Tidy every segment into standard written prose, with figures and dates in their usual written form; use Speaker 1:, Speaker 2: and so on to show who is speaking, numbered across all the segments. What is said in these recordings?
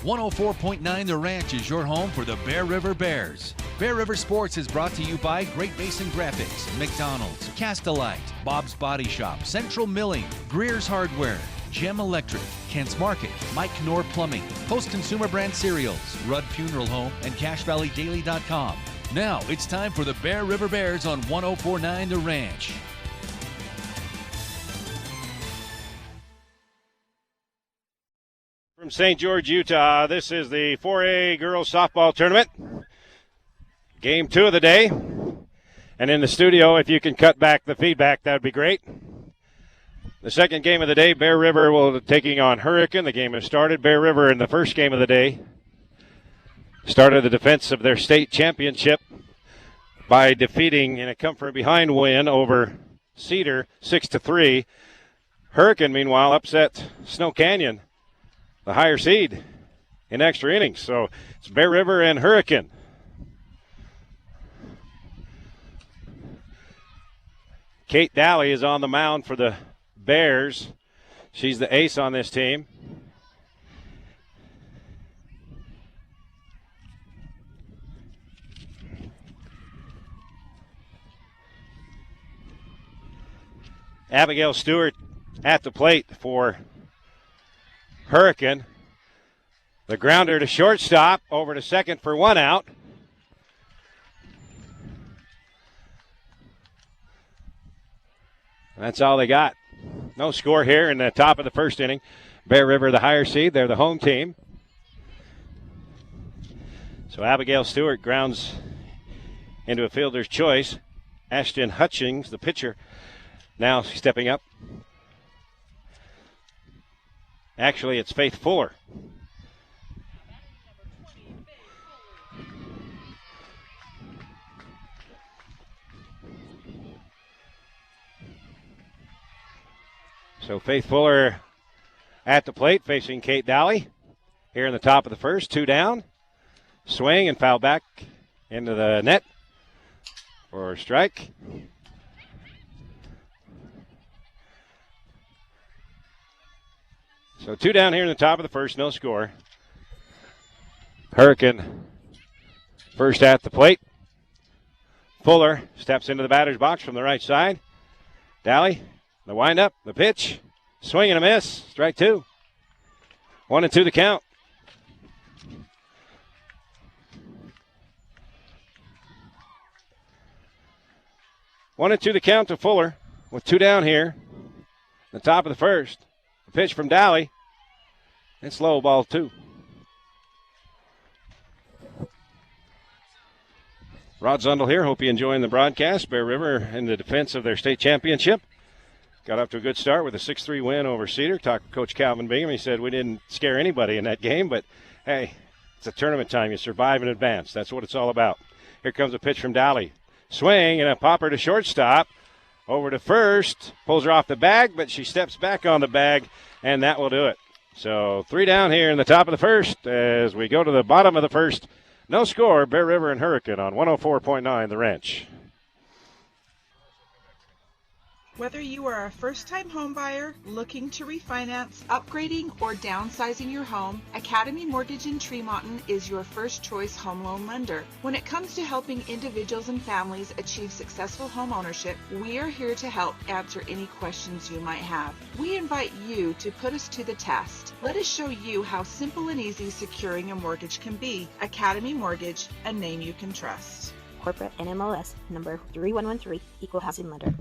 Speaker 1: 104.9 The Ranch is your home for the Bear River Bears. Bear River Sports is brought to you by Great Basin Graphics, McDonald's, Castelite, Bob's Body Shop, Central Milling, Greer's Hardware, Gem Electric, Kent's Market, Mike Knorr Plumbing, Post Consumer Brand Cereals, Rudd Funeral Home, and CashValleyDaily.com. Now it's time for the Bear River Bears on 104.9 The Ranch.
Speaker 2: From St. George, Utah, this is the 4A Girls Softball Tournament. Game 2 of the day. And in the studio, if you can cut back the feedback, that would be great. The second game of the day, Bear River will be taking on Hurricane. The game has started. Bear River in the first game of the day started the defense of their state championship by defeating in a come-from-behind win over Cedar 6-3. Hurricane, meanwhile, upset Snow Canyon, the higher seed, in extra innings. So it's Bear River and Hurricane. Kate Daly is on the mound for the Bears. She's the ace on this team. Abigail Stewart at the plate for Hurricane. The grounder to shortstop, over to second for one out. That's all they got. No score here in the top of the first inning. Bear River, the higher seed. They're the home team. So Abigail Stewart grounds into a fielder's choice. Ashton Hutchings, the pitcher, now stepping up. Actually, it's Faith Fuller. So Faith Fuller at the plate facing Kate Daly. Here in the top of the first, 2 down. Swing and foul back into the net for a strike. So 2 down here in the top of the first, no score. Hurricane first at the plate. Fuller steps into the batter's box from the right side. Daly, the windup, the pitch, swing and a miss, strike 2. 1-2 the count. One and two the count to Fuller with 2 down here. The top of the first. The pitch from Daly. It's low, ball 2. Rod Zundel here. Hope you're enjoying the broadcast. Bear River in the defense of their state championship. Got off to a good start with a 6-3 win over Cedar. Talked to Coach Calvin Bingham. He said we didn't scare anybody in that game, but hey, it's a tournament time. You survive and advance. That's what it's all about. Here comes a pitch from Daly. Swing and a popper to shortstop. Over to first. Pulls her off the bag, but she steps back on the bag, and that will do it. So 3 down here in the top of the first as we go to the bottom of the first. No score, Bear River and Hurricane on 104.9 The Ranch.
Speaker 3: Whether you are a first-time home buyer looking to refinance, upgrading, or downsizing your home, Academy Mortgage in Tremonton is your first-choice home loan lender. When it comes to helping individuals and families achieve successful home ownership, we are here to help answer any questions you might have. We invite you to put us to the test. Let us show you how simple and easy securing a mortgage can be. Academy Mortgage, a name you can trust.
Speaker 4: Corporate NMLS number 3113, Equal Housing Lender.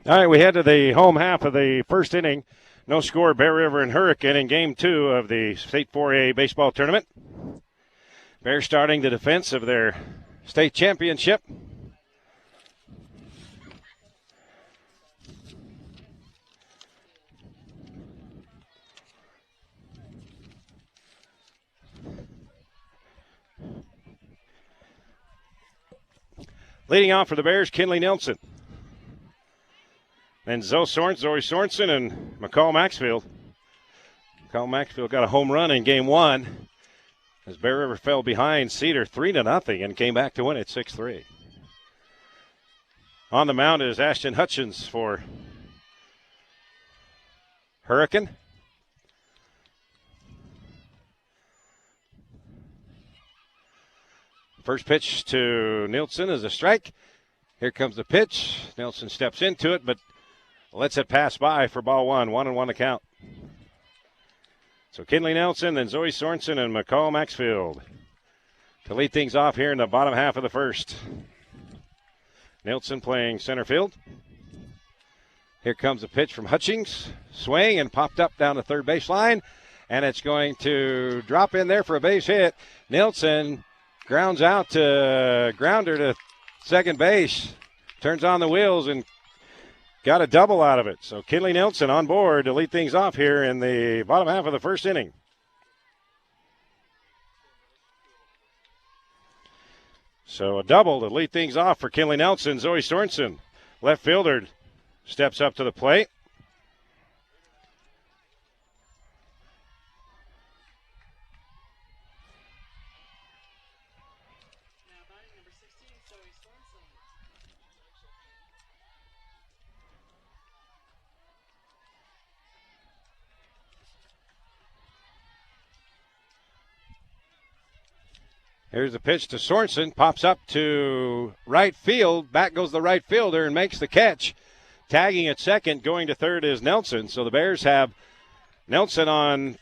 Speaker 2: All right, we head to the home half of the first inning. No score, Bear River and Hurricane in Game 2 of the State 4A baseball tournament. Bears starting the defense of their state championship. Leading off for the Bears, Kinley Nelson. And Zoe Sorensen and McCall Maxfield. McCall Maxfield got a home run in Game 1 as Bear River fell behind Cedar 3-0 and came back to win it 6-3. On the mound is Ashton Hutchins for Hurricane. First pitch to Nielsen is a strike. Here comes the pitch. Nielsen steps into it, but lets it pass by for ball one. 1-1 to count. So Kinley Nelson, then Zoe Sorensen and McCall Maxfield to lead things off here in the bottom half of the first. Nielsen playing center field. Here comes a pitch from Hutchings. Swing and popped up down the third baseline. And it's going to drop in there for a base hit. Nielsen grounds out to grounder to second base. Turns on the wheels and got a double out of it. So Kinley Nielsen on board to lead things off here in the bottom half of the first inning. So a double to lead things off for Kinley Nelson. Zoe Sorensen, left fielder, steps up to the plate. Here's the pitch to Sorensen. Pops up to right field. Back goes the right fielder and makes the catch. Tagging at second, going to third is Nelson. So the Bears have Nelson on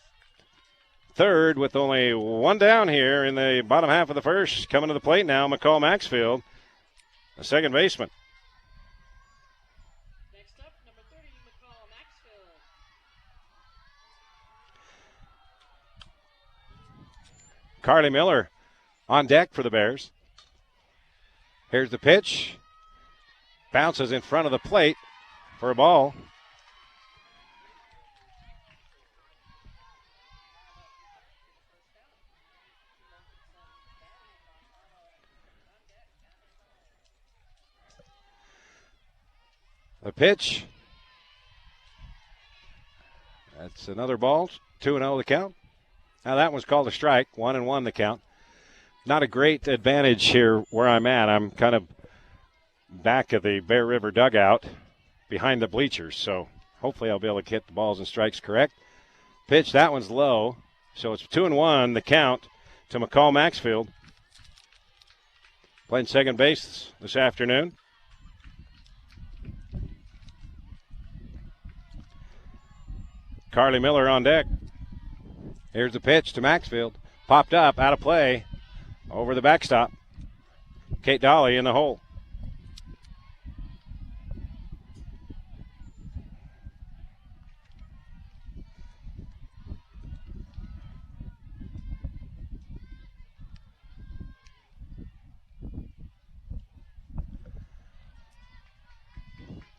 Speaker 2: third with only one down here in the bottom half of the first. Coming to the plate now, McCall Maxfield, the second baseman.
Speaker 5: Next up, number 30, McCall Maxfield.
Speaker 2: Carly Miller on deck for the Bears. Here's the pitch. Bounces in front of the plate for a ball. The pitch. That's another ball. 2-0 the count. Now that one's called a strike. 1-1 the count. Not a great advantage here where I'm at. I'm kind of back of the Bear River dugout behind the bleachers, so hopefully I'll be able to hit the balls and strikes correct. Pitch, that one's low, so it's 2-1 the count to McCall Maxfield. Playing second base this afternoon. Carly Miller on deck. Here's the pitch to Maxfield. Popped up, out of play. Over the backstop. Kate Dolly in the hole.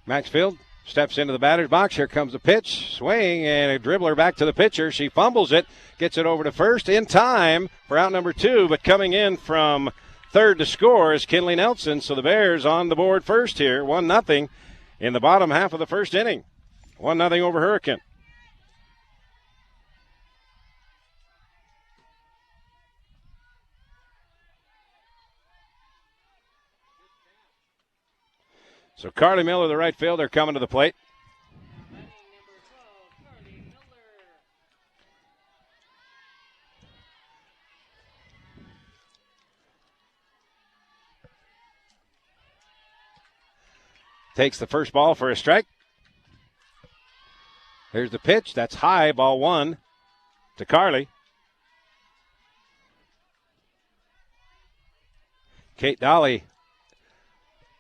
Speaker 2: Maxfield steps into the batter's box. Here comes the pitch. Swing and a dribbler back to the pitcher. She fumbles it. Gets it over to first in time for out number two. But coming in from third to score is Kinley Nelson. So the Bears on the board first here. 1-0 in the bottom half of the first inning. 1-0 over Hurricane. So Carly Miller, the right fielder, coming to the plate.
Speaker 5: Batting number 12, Carly Miller.
Speaker 2: Takes the first ball for a strike. Here's the pitch. That's high, ball one to Carly. Kate Dolly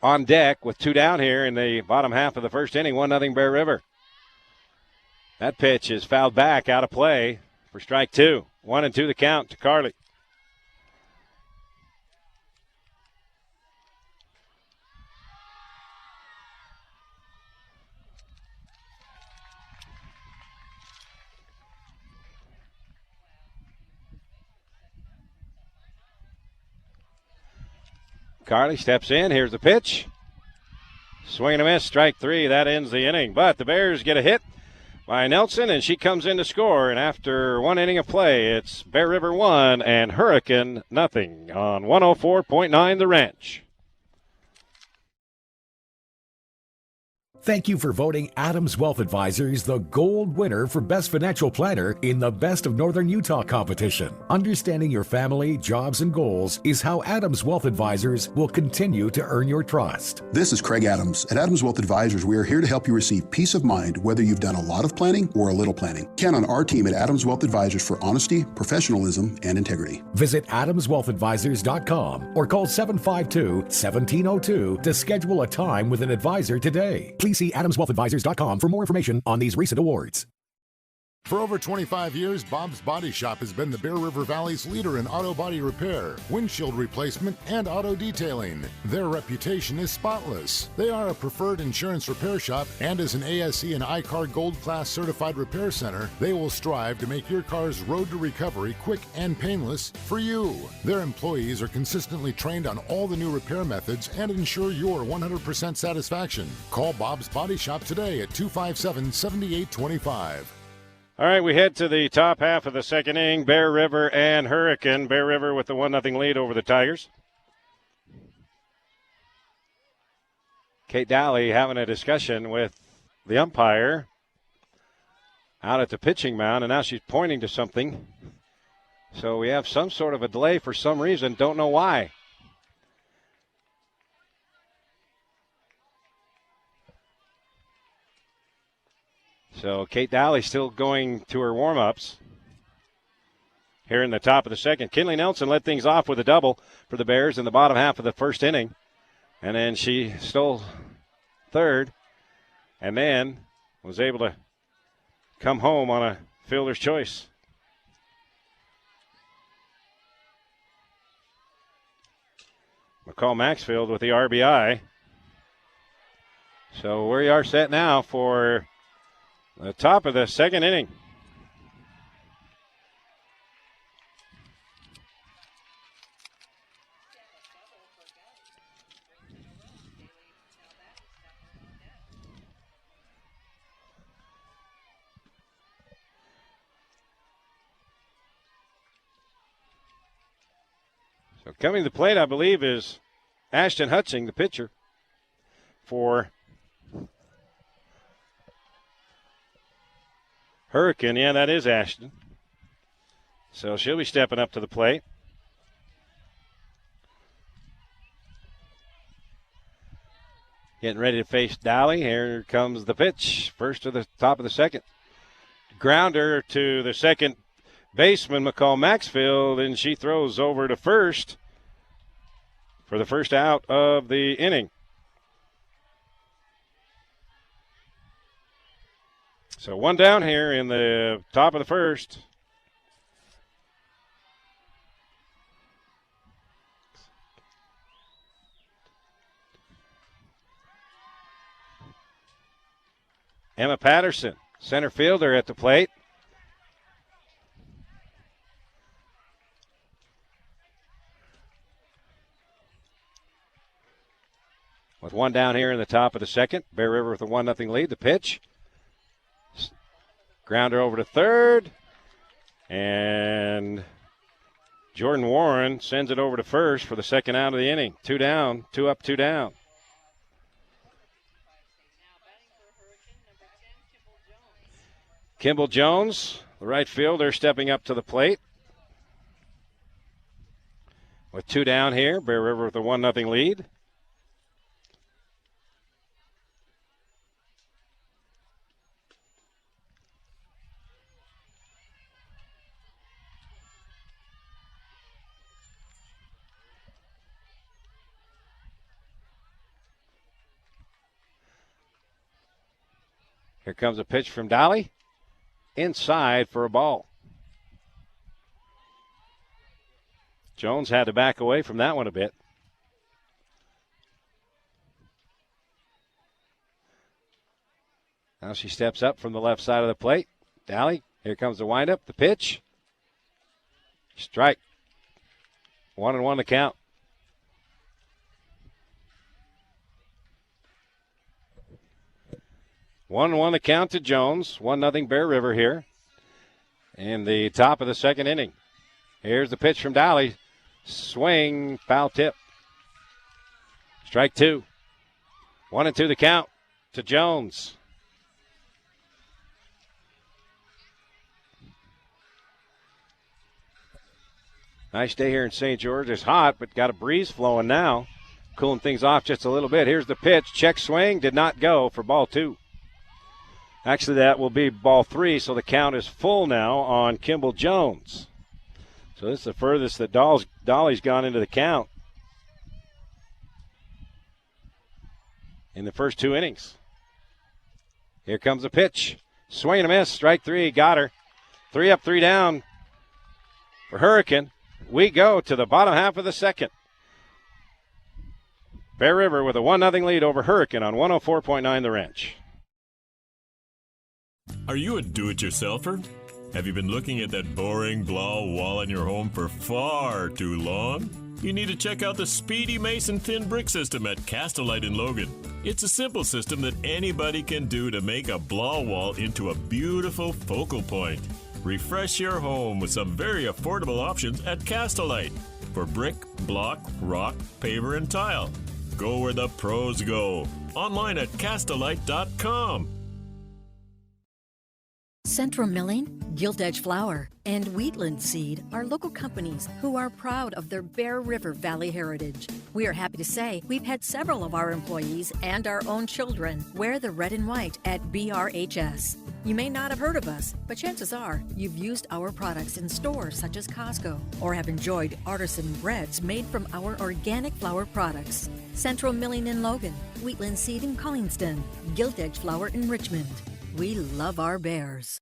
Speaker 2: on deck with two down here in the bottom half of the first inning. 1-0 Bear River. That pitch is fouled back out of play for strike two. 1-2 the count to Carly. Carly steps in. Here's the pitch. Swing and a miss. Strike three. That ends the inning. But the Bears get a hit by Nelson, and she comes in to score. And after one inning of play, it's Bear River 1 and Hurricane nothing on 104.9 The Ranch.
Speaker 6: Thank you for voting Adams Wealth Advisors the gold winner for Best Financial Planner in the Best of Northern Utah competition. Understanding your family, jobs, and goals is how Adams Wealth Advisors will continue to earn your trust.
Speaker 7: This is Craig Adams. At Adams Wealth Advisors, we are here to help you receive peace of mind whether you've done a lot of planning or a little planning. Count on our team at Adams Wealth Advisors for honesty, professionalism, and integrity.
Speaker 6: Visit adamswealthadvisors.com or call 752-1702 to schedule a time with an advisor today. Please see adamswealthadvisors.com for more information on these recent awards.
Speaker 8: For over 25 years, Bob's Body Shop has been the Bear River Valley's leader in auto body repair, windshield replacement, and auto detailing. Their reputation is spotless. They are a preferred insurance repair shop, and as an ASE and I-CAR Gold Class certified repair center, they will strive to make your car's road to recovery quick and painless for you. Their employees are consistently trained on all the new repair methods and ensure your 100% satisfaction. Call Bob's Body Shop today at 257-7825.
Speaker 2: All right, we head to the top half of the second inning. Bear River and Hurricane. Bear River with the 1-0 lead over the Tigers. Kate Dowley having a discussion with the umpire out at the pitching mound, and now she's pointing to something. So we have some sort of a delay for some reason. Don't know why. So Kate Dowley still going to her warm-ups here in the top of the second. Kinley Nelson led things off with a double for the Bears in the bottom half of the first inning. And then she stole third and then was able to come home on a fielder's choice. McCall Maxfield with the RBI. So we are set now for the top of the second inning. So coming to the plate, I believe, is Ashton Hutching, the pitcher for Hurricane. Yeah, that is Ashton. So she'll be stepping up to the plate. Getting ready to face Dowley. Here comes the pitch. First to the top of the second. Grounder to the second baseman, McCall Maxfield, and she throws over to first for the first out of the inning. So one down here in the top of the first. Emma Patterson, center fielder at the plate. With one down here in the top of the second. Bear River with a 1-0 lead. The pitch. Grounder over to third, and Jordan Warren sends it over to first for the second out of the inning. 2 down, 2 up, 2 down. Kimball Jones, the right fielder, stepping up to the plate. With 2 down here, Bear River with a 1-0 lead. Here comes a pitch from Dowley. Inside for a ball. Jones had to back away from that one a bit. Now she steps up from the left side of the plate. Dowley, here comes the windup, the pitch. Strike. 1-1 to count. One to count to Jones. 1-0 Bear River here in the top of the second inning. Here's the pitch from Dowley. Swing, foul tip. Strike 2. 1-2 the count. to Jones. Nice day here in St. George. It's hot, but got a breeze flowing now. Cooling things off just a little bit. Here's the pitch. Check swing. Did not go for ball 2. Actually, that will be ball 3, so the count is full now on Kimball Jones. So this is the furthest that Dolly's gone into the count in the first 2 innings. Here comes the pitch. Swing and a miss. Strike 3. Got her. 3 up, 3 down for Hurricane. We go to the bottom half of the second. Bear River with a 1-0 lead over Hurricane on 104.9 The Wrench.
Speaker 9: Are you a do-it-yourselfer? Have you been looking at that boring blah wall in your home for far too long? You need to check out the Speedy Mason Thin Brick System at Castellite in Logan. It's a simple system that anybody can do to make a blah wall into a beautiful focal point. Refresh your home with some very affordable options at Castellite for brick, block, rock, paver, and tile. Go where the pros go. Online at Castellite.com.
Speaker 10: Central Milling, Gilt Edge Flour, and Wheatland Seed are local companies who are proud of their Bear River Valley heritage. We are happy to say we've had several of our employees and our own children wear the red and white at BRHS. You may not have heard of us, but chances are you've used our products in stores such as Costco or have enjoyed artisan breads made from our organic flour products. Central Milling in Logan, Wheatland Seed in Collingston, Gilt Edge Flour in Richmond. We love our Bears.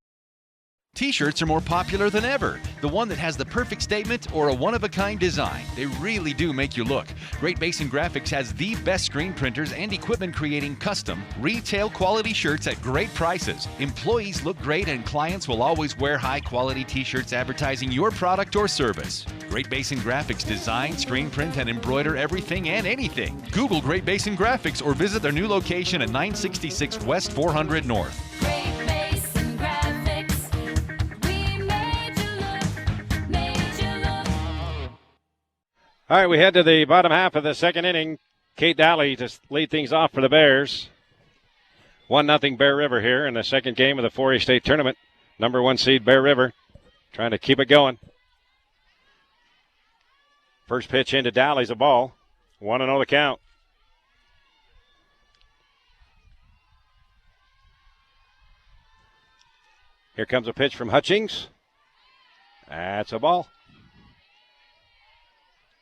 Speaker 1: T-shirts are more popular than ever. The one that has the perfect statement or a one-of-a-kind design. They really do make you look. Great Basin Graphics has the best screen printers and equipment creating custom, retail-quality shirts at great prices. Employees look great and clients will always wear high-quality T-shirts advertising your product or service. Great Basin Graphics design, screen print, and embroider everything and anything. Google Great Basin Graphics or visit their new location at 966 West 400 North.
Speaker 2: All right, we head to the bottom half of the second inning. Kate Dowley to lead things off for the Bears. 1-0 Bear River here in the second game of the 4A state tournament. Number 1 seed Bear River trying to keep it going. First pitch into Dowley's a ball. 1-0 the count. Here comes a pitch from Hutchings. That's a ball.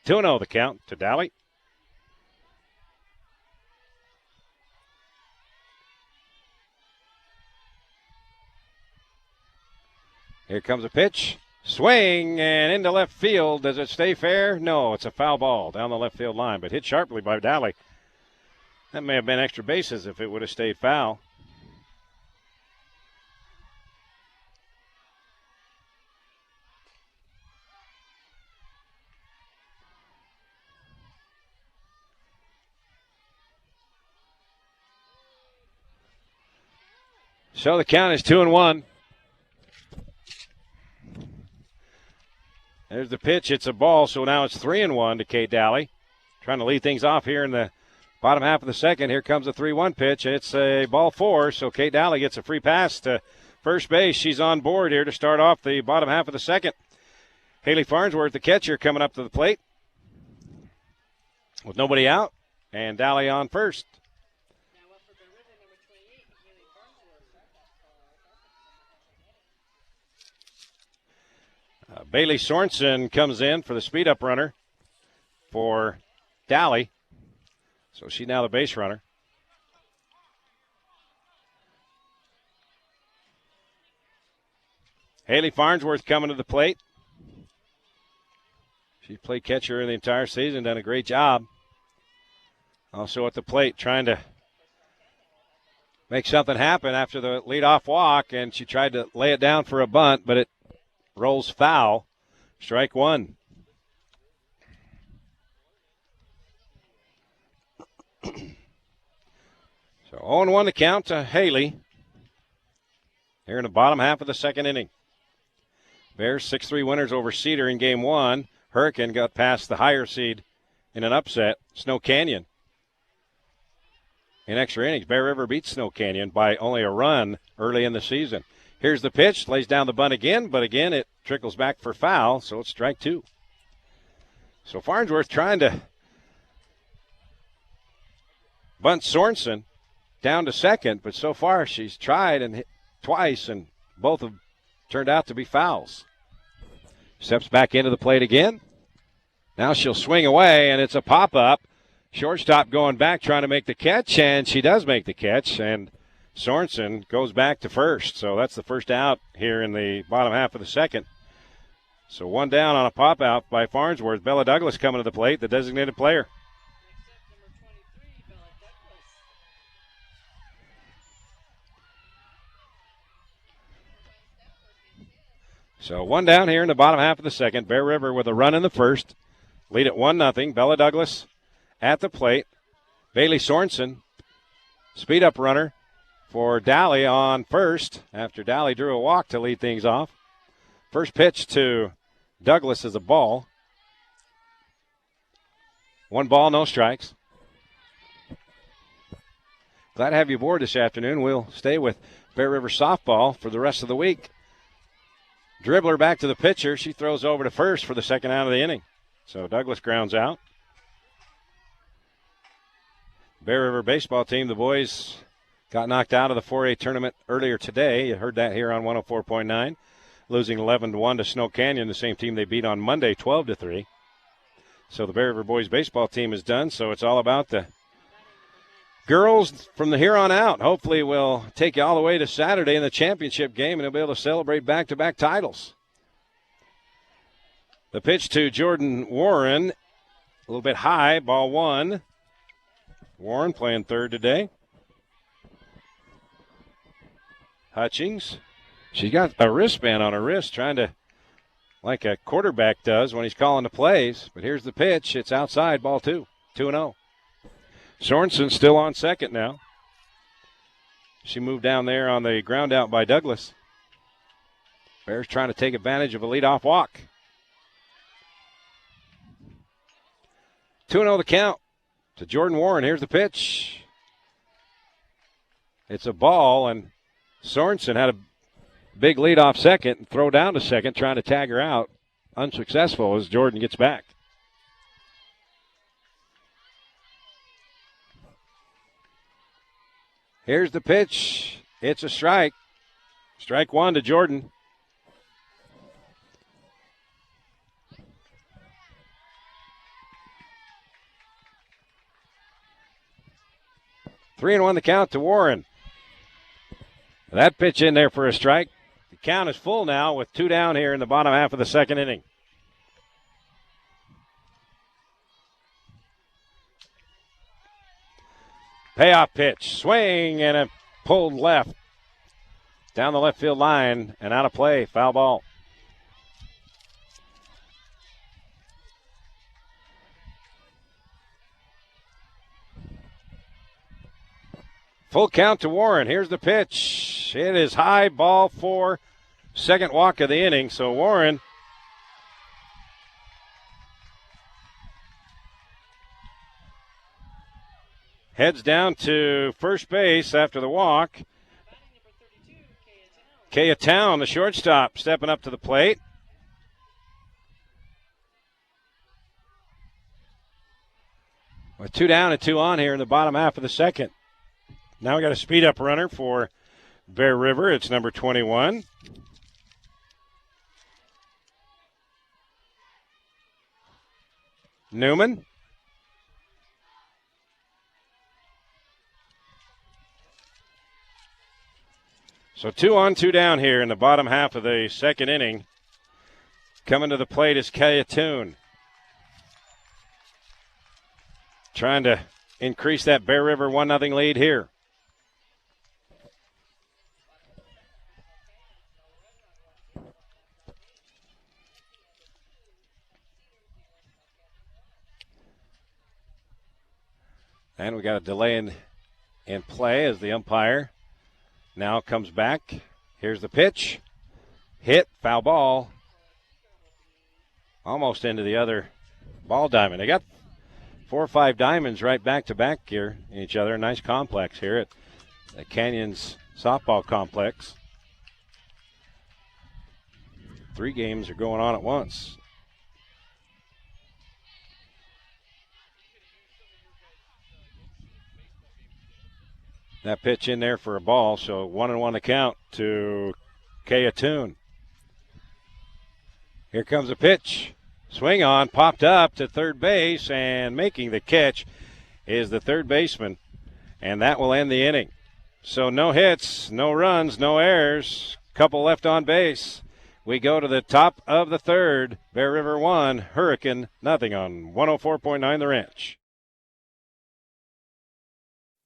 Speaker 2: 2-0 the count to Dowley. Here comes a pitch. Swing and into left field. Does it stay fair? No, it's a foul ball down the left field line, but hit sharply by Dowley. That may have been extra bases if it would have stayed foul. So the count is 2-1. There's the pitch. It's a ball, so now it's 3-1 to Kate Dowley. Trying to lead things off here in the bottom half of the second. Here comes a 3-1 pitch. It's a ball 4, so Kate Dowley gets a free pass to first base. She's on board here to start off the bottom half of the second. Haley Farnsworth, the catcher, coming up to the plate with nobody out, and Dowley on first. Bailey Sorensen comes in for the speed-up runner for Dowley. So she's now the base runner. Haley Farnsworth coming to the plate. She played catcher the entire season, done a great job. Also at the plate trying to make something happen after the leadoff walk, and she tried to lay it down for a bunt, but it rolls foul. Strike 1. So 0-1 the count to Haley here in the bottom half of the second inning. Bears 6-3 winners over Cedar in game 1. Hurricane got past the higher seed in an upset, Snow Canyon. in extra innings. Bear River beats Snow Canyon by only a run early in the season. Here's the pitch, lays down the bunt again, but again it trickles back for foul, so it's strike two. So Farnsworth trying to bunt Sorensen down to second, but so far she's tried and hit twice, and both have turned out to be fouls. Steps back into the plate again. Now she'll swing away, and it's a pop-up. Shortstop going back trying to make the catch, and she does make the catch, and Sorensen goes back to first. So that's the first out here in the bottom half of the second. So one down on a pop-out by Farnsworth. Bella Douglas coming to the plate, the designated player. So one down here in the bottom half of the second. Bear River with a run in the first. Lead at 1-0. Bella Douglas at the plate. Bailey Sorensen, speed-up runner for Dally on first after Dally drew a walk to lead things off. First pitch to Douglas is a ball. 1 ball, no strikes. Glad to have you aboard this afternoon. We'll stay with Bear River softball for the rest of the week. Dribbler back to the pitcher. She throws over to first for the second out of the inning. So Douglas grounds out. Bear River baseball team, the boys got knocked out of the 4A tournament earlier today. You heard that here on 104.9. Losing 11-1 to Snow Canyon, the same team they beat on Monday 12-3. So the Bear River boys baseball team is done. So it's all about the girls from the here on out. Hopefully we'll take you all the way to Saturday in the championship game, and they'll be able to celebrate back-to-back titles. The pitch to Jordan Warren, a little bit high, ball one. Warren playing third today. Hutchings, she's got a wristband on her wrist, trying to, like a quarterback does when he's calling the plays. But here's the pitch. It's outside, ball two, 2-0. Sorensen still on second now. She moved down there on the ground out by Douglas. Bears trying to take advantage of a leadoff walk. 2-0 the count to Jordan Warren. Here's the pitch. It's a ball, and Sorensen had a big lead off second and throw down to second, trying to tag her out. Unsuccessful as Jordan gets back. Here's the pitch. It's a strike. Strike one to Jordan. Three and one the count to Warren. That pitch in there for a strike. The count is full now with 2 down here in the bottom half of the second inning. Payoff pitch. Swing and a pulled left. Down the left field line and out of play. Foul ball. Full count to Warren. Here's the pitch. It is high, ball 4. Second walk of the inning. So Warren heads down to first base after the walk. Kaya Town, the shortstop, stepping up to the plate. With 2 down and 2 on here in the bottom half of the second. Now we got a speed-up runner for Bear River. It's number 21. Newman. So 2 on, 2 down here in the bottom half of the second inning. Coming to the plate is Kayatoon. Trying to increase that Bear River 1-0 lead here. And we got a delay in play as the umpire now comes back. Here's the pitch. Hit, foul ball. Almost into the other ball diamond. They got 4 or 5 diamonds right back to back here in each other. Nice complex here at the Canyons softball complex. 3 games are going on at once. That pitch in there for a ball, so 1-1 the count to Kea Toon. Here comes a pitch. Swing on, popped up to third base, and making the catch is the third baseman, and that will end the inning. So no hits, no runs, no errors, couple left on base. We go to the top of the third. Bear River 1, Hurricane nothing on 104.9 The Ranch.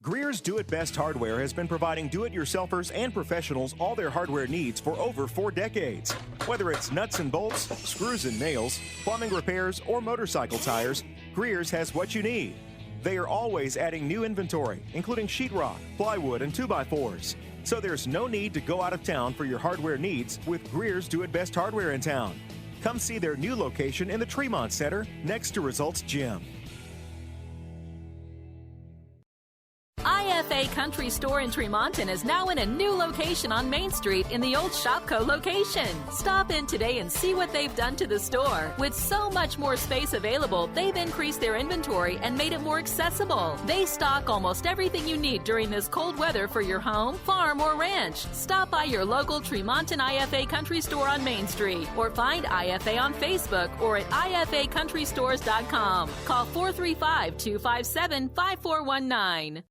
Speaker 11: Greer's Do It Best Hardware has been providing do-it-yourselfers and professionals all their hardware needs for over 4 decades. Whether it's nuts and bolts, screws and nails, plumbing repairs, or motorcycle tires, Greer's has what you need. They are always adding new inventory, including sheetrock, plywood, and 2x4s. So there's no need to go out of town for your hardware needs with Greer's Do It Best Hardware in town. Come see their new location in the Tremont Center next to Results Gym.
Speaker 12: IFA Country Store in Tremonton is now in a new location on Main Street in the old Shopco location. Stop in today and see what they've done to the store. With so much more space available, they've increased their inventory and made it more accessible. They stock almost everything you need during this cold weather for your home, farm, or ranch. Stop by your local Tremonton IFA Country Store on Main Street or find IFA on Facebook or at ifacountrystores.com. Call 435-257-5419.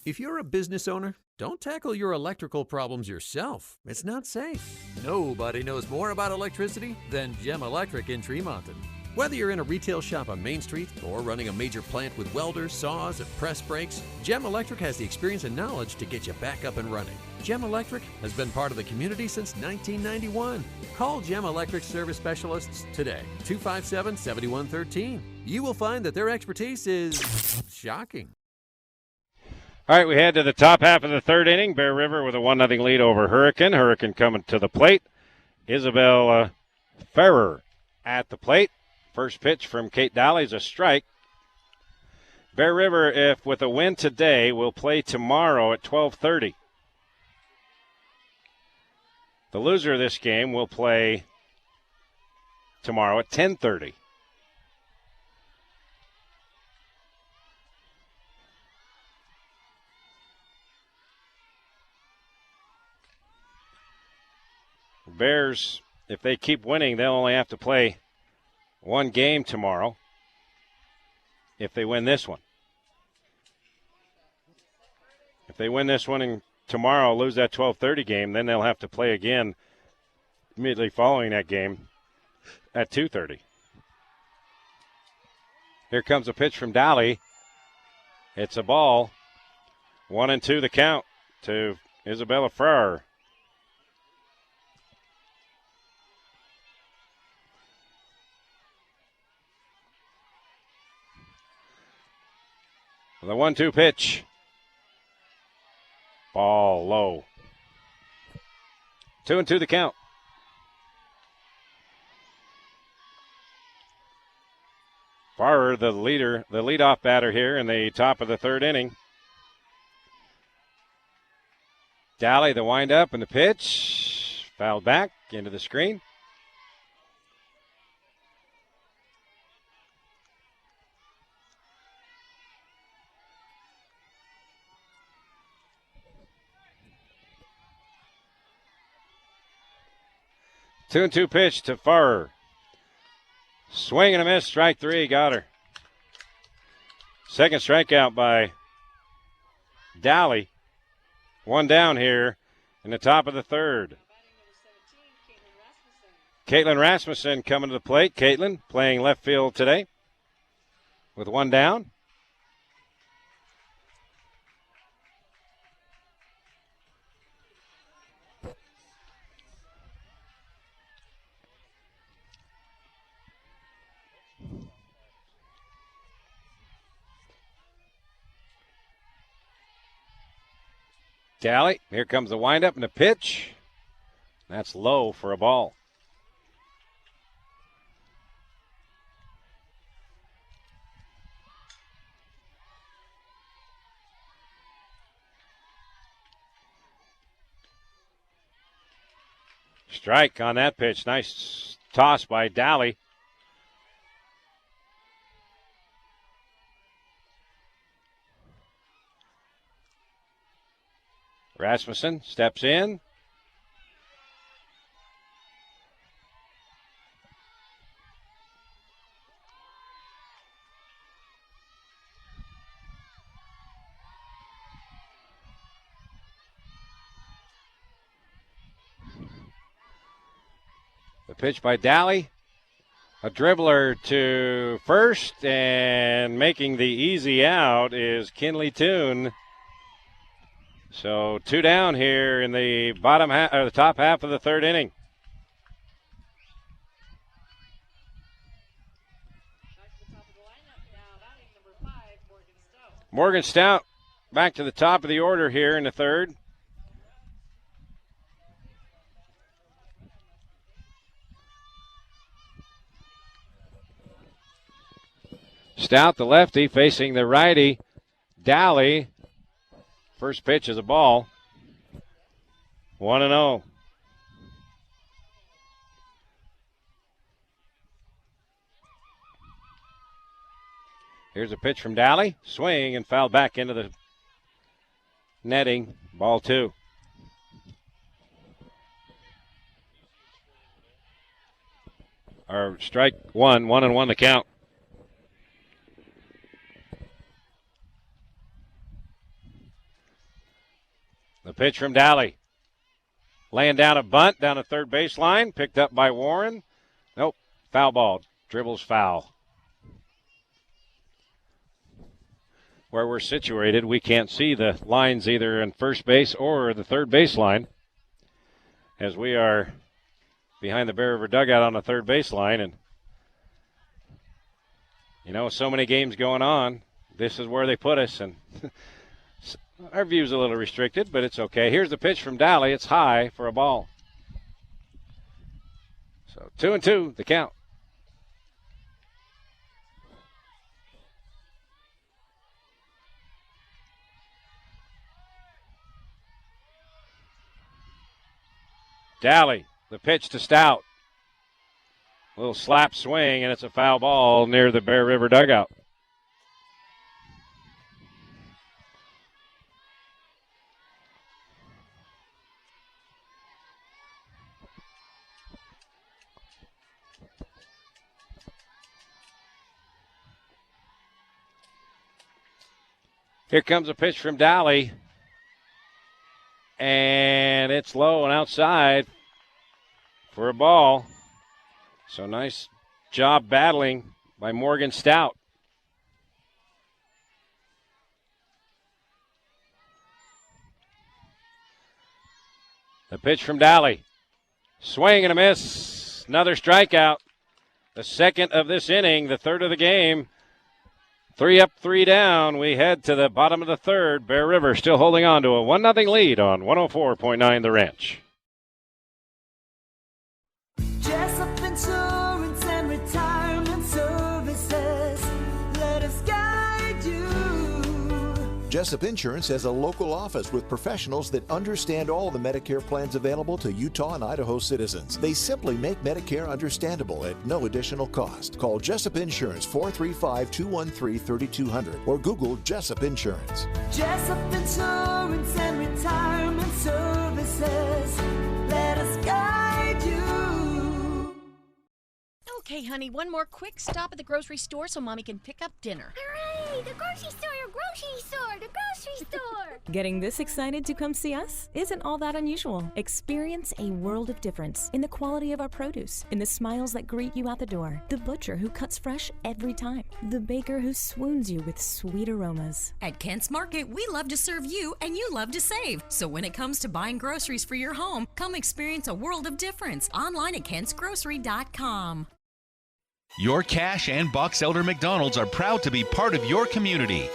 Speaker 13: If you're a business owner, don't tackle your electrical problems yourself. It's not safe. Nobody knows more about electricity than Gem Electric in Tremonton. Whether you're in a retail shop on Main Street or running a major plant with welders, saws, and press brakes, Gem Electric has the experience and knowledge to get you back up and running. Gem Electric has been part of the community since 1991. Call Gem Electric service specialists today, 257-7113. You will find that their expertise is shocking.
Speaker 2: All right, we head to the top half of the third inning. Bear River with a 1-0 lead over Hurricane. Hurricane coming to the plate. Isabel Ferrer at the plate. First pitch from Kate Daly is a strike. Bear River, if with a win today, will play tomorrow at 12:30. The loser of this game will play tomorrow at 10:30. Bears, if they keep winning, they'll only have to play one game tomorrow if they win this one. If they win this one and tomorrow lose that 12:30 game, then they'll have to play again immediately following that game at 2:30. Here comes a pitch from Daly. It's a ball. 1-2 the count to Isabella Ferrer. The 1-2 pitch. Ball low. 2-2 the count. Farrer, the leader, the leadoff batter here in the top of the third inning. Daly, the windup and the pitch. Fouled back into the screen. Two and two pitch to Farrer. Swing and a miss, strike three, got her. Second strikeout by Daly. One down here in the top of the third. Caitlin Rasmussen coming to the plate. Caitlin playing left field today with one down. Daly, here comes the windup and the pitch. That's low for a ball. Strike on that pitch. Nice toss by Dally. Rasmussen steps in. The pitch by Dally. A dribbler to first, and making the easy out is Kinley Toon. So 2 down here in the bottom half, or the top half of the third inning. Morgan Stout back to the top of the order here in the third. Stout, the lefty, facing the righty, Dally. First pitch is a ball. 1-0. Here's a pitch from Dally. Swing and foul back into the netting. Ball 2. Or strike 1. 1-1 the count. The pitch from Dally. Laying down a bunt down the third baseline. Picked up by Warren. Nope. Foul ball. Dribbles foul. Where we're situated, we can't see the lines either in first base or the third baseline, as we are behind the Bear River dugout on the third baseline. And, you know, so many games going on, this is where they put us. And our view's a little restricted, but it's okay. Here's the pitch from Dally. It's high for a ball. So 2-2, the count. Dally, the pitch to Stout. A little slap swing, and it's a foul ball near the Bear River dugout. Here comes a pitch from Dally. And it's low and outside for a ball. So nice job battling by Morgan Stout. The pitch from Dally. Swing and a miss. Another strikeout. The second of this inning, the third of the game. 3 up, 3 down. We head to the bottom of the third. Bear River still holding on to a 1-0 lead on 104.9 The Ranch.
Speaker 14: Jessup Insurance and Retirement Services. Let us guide you.
Speaker 15: Jessup Insurance has a local office with professionals that understand all the Medicare plans available to Utah and Idaho citizens. They simply make Medicare understandable at no additional cost. Call Jessup Insurance 435-213-3200 or Google Jessup Insurance.
Speaker 14: Jessup Insurance and Retirement Services. Let us guide you.
Speaker 16: Okay, honey, one more quick stop at the grocery store so Mommy can pick up dinner.
Speaker 17: Hooray! The grocery store, the grocery store, the grocery store!
Speaker 18: Getting this excited to come see us isn't all that unusual. Experience a world of difference in the quality of our produce, in the smiles that greet you at the door, the butcher who cuts fresh every time, the baker who swoons you with sweet aromas.
Speaker 10: At Kent's Market, we love to serve you and you love to save. So when it comes to buying groceries for your home, come experience a world of difference online at kentsgrocery.com.
Speaker 1: Your Cash and Box Elder McDonald's are proud to be part of your community.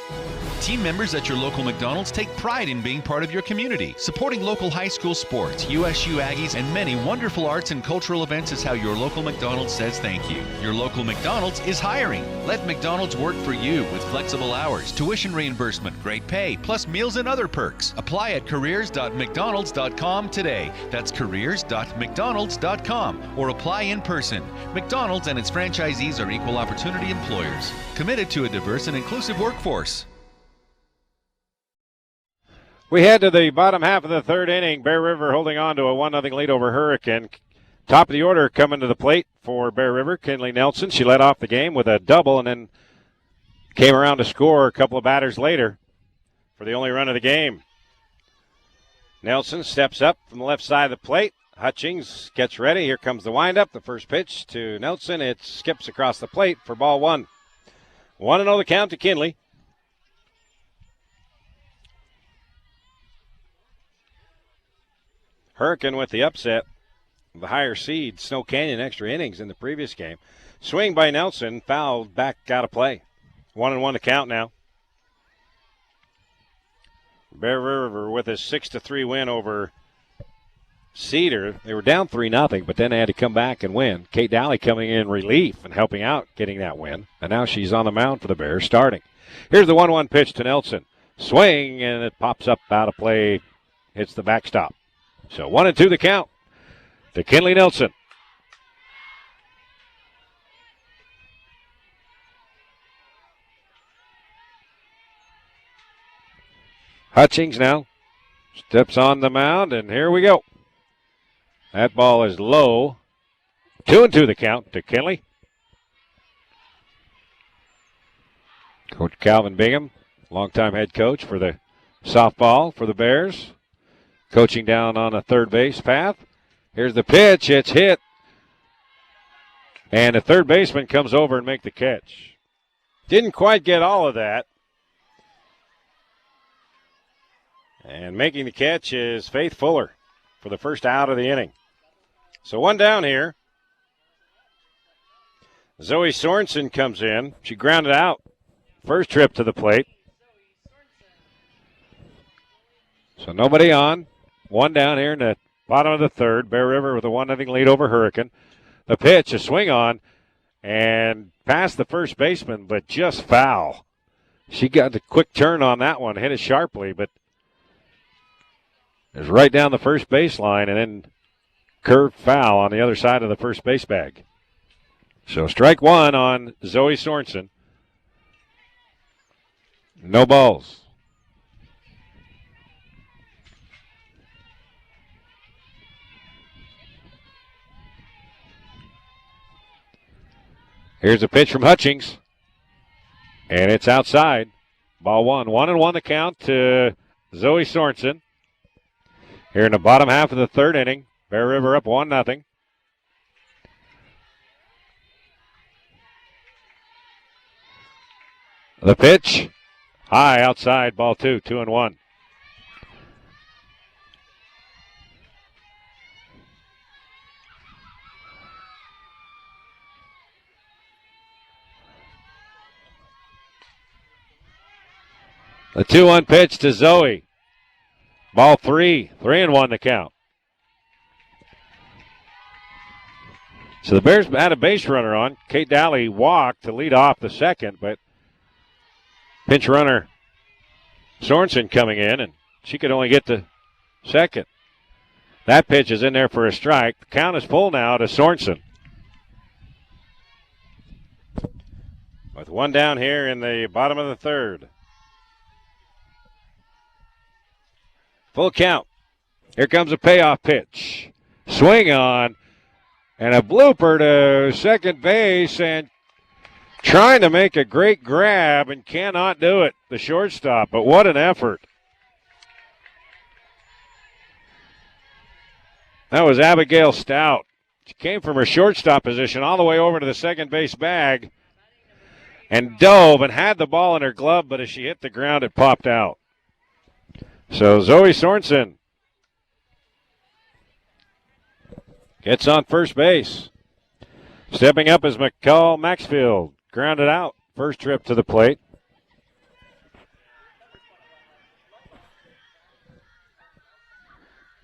Speaker 1: Team members at your local McDonald's take pride in being part of your community. Supporting local high school sports, USU Aggies, and many wonderful arts and cultural events is how your local McDonald's says thank you. Your local McDonald's is hiring. Let McDonald's work for you with flexible hours, tuition reimbursement, great pay, plus meals and other perks. Apply at careers.mcdonalds.com today. That's careers.mcdonalds.com, or apply in person. McDonald's and its franchisees are equal opportunity employers, committed to a diverse and inclusive workforce.
Speaker 2: We head to the bottom half of the third inning. Bear River holding on to a 1-0 lead over Hurricane. Top of the order coming to the plate for Bear River, Kinley Nelson. She led off the game with a double and then came around to score a couple of batters later for the only run of the game. Nelson steps up from the left side of the plate. Hutchings gets ready. Here comes the windup. The first pitch to Nelson. It skips across the plate for ball one. 1-0 the count to Kinley. Hurricane with the upset. The higher seed, Snow Canyon, extra innings in the previous game. Swing by Nelson, fouled, back out of play. 1-1 to count now. Bear River with a 6-3 win over Cedar. They were down 3-0, but then they had to come back and win. Kate Daly coming in relief and helping out getting that win. And now she's on the mound for the Bears starting. Here's the 1-1 pitch to Nelson. Swing, and it pops up out of play. Hits the backstop. So 1-2 the count to Kinley Nelson. Hutchings now steps on the mound, and here we go. That ball is low. 2-2 the count to Kinley. Coach Calvin Bingham, longtime head coach for the softball for the Bears. Coaching down on a third base path. Here's the pitch. It's hit. And the third baseman comes over and make the catch. Didn't quite get all of that. And making the catch is Faith Fuller for the first out of the inning. So one down here. Zoe Sorensen comes in. She grounded out. First trip to the plate. So nobody on. One down here in the bottom of the third. Bear River with a 1-0 lead over Hurricane. The pitch, a swing on, and past the first baseman, but just foul. She got the quick turn on that one, hit it sharply, but it was right down the first baseline and then curved foul on the other side of the first base bag. So strike one on Zoe Sorensen. No balls. Here's a pitch from Hutchings, and it's outside. Ball one. 1-1 the count to Zoe Sorensen. Here in the bottom half of the third inning, Bear River up 1-0. The pitch, high outside, ball two, 2-1. The 2-1 pitch to Zoe. Ball three, 3-1 the count. So the Bears had a base runner on. Kate Daly walked to lead off the second, but pinch runner Sorensen coming in, and she could only get to second. That pitch is in there for a strike. The count is full now to Sorensen. With one down here in the bottom of the third. Full count. Here comes a payoff pitch. Swing on. And a blooper to second base. And trying to make a great grab and cannot do it. The shortstop. But what an effort. That was Abigail Stout. She came from her shortstop position all the way over to the second base bag. And dove and had the ball in her glove. But as she hit the ground, it popped out. So Zoe Sorensen gets on first base. Stepping up is McCall Maxfield. Grounded out. First trip to the plate.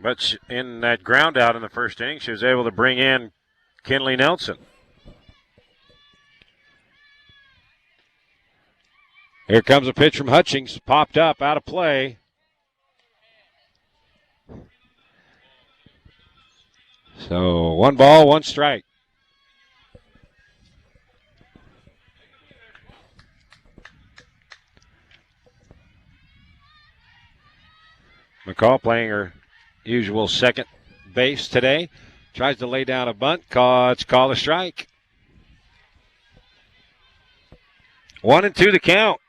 Speaker 2: But in that ground out in the first inning, she was able to bring in Kinley Nelson. Here comes a pitch from Hutchings. Popped up, out of play. So 1 ball, 1 strike. McCall playing her usual second base today. Tries to lay down a bunt. It's called a strike. 1-2 the count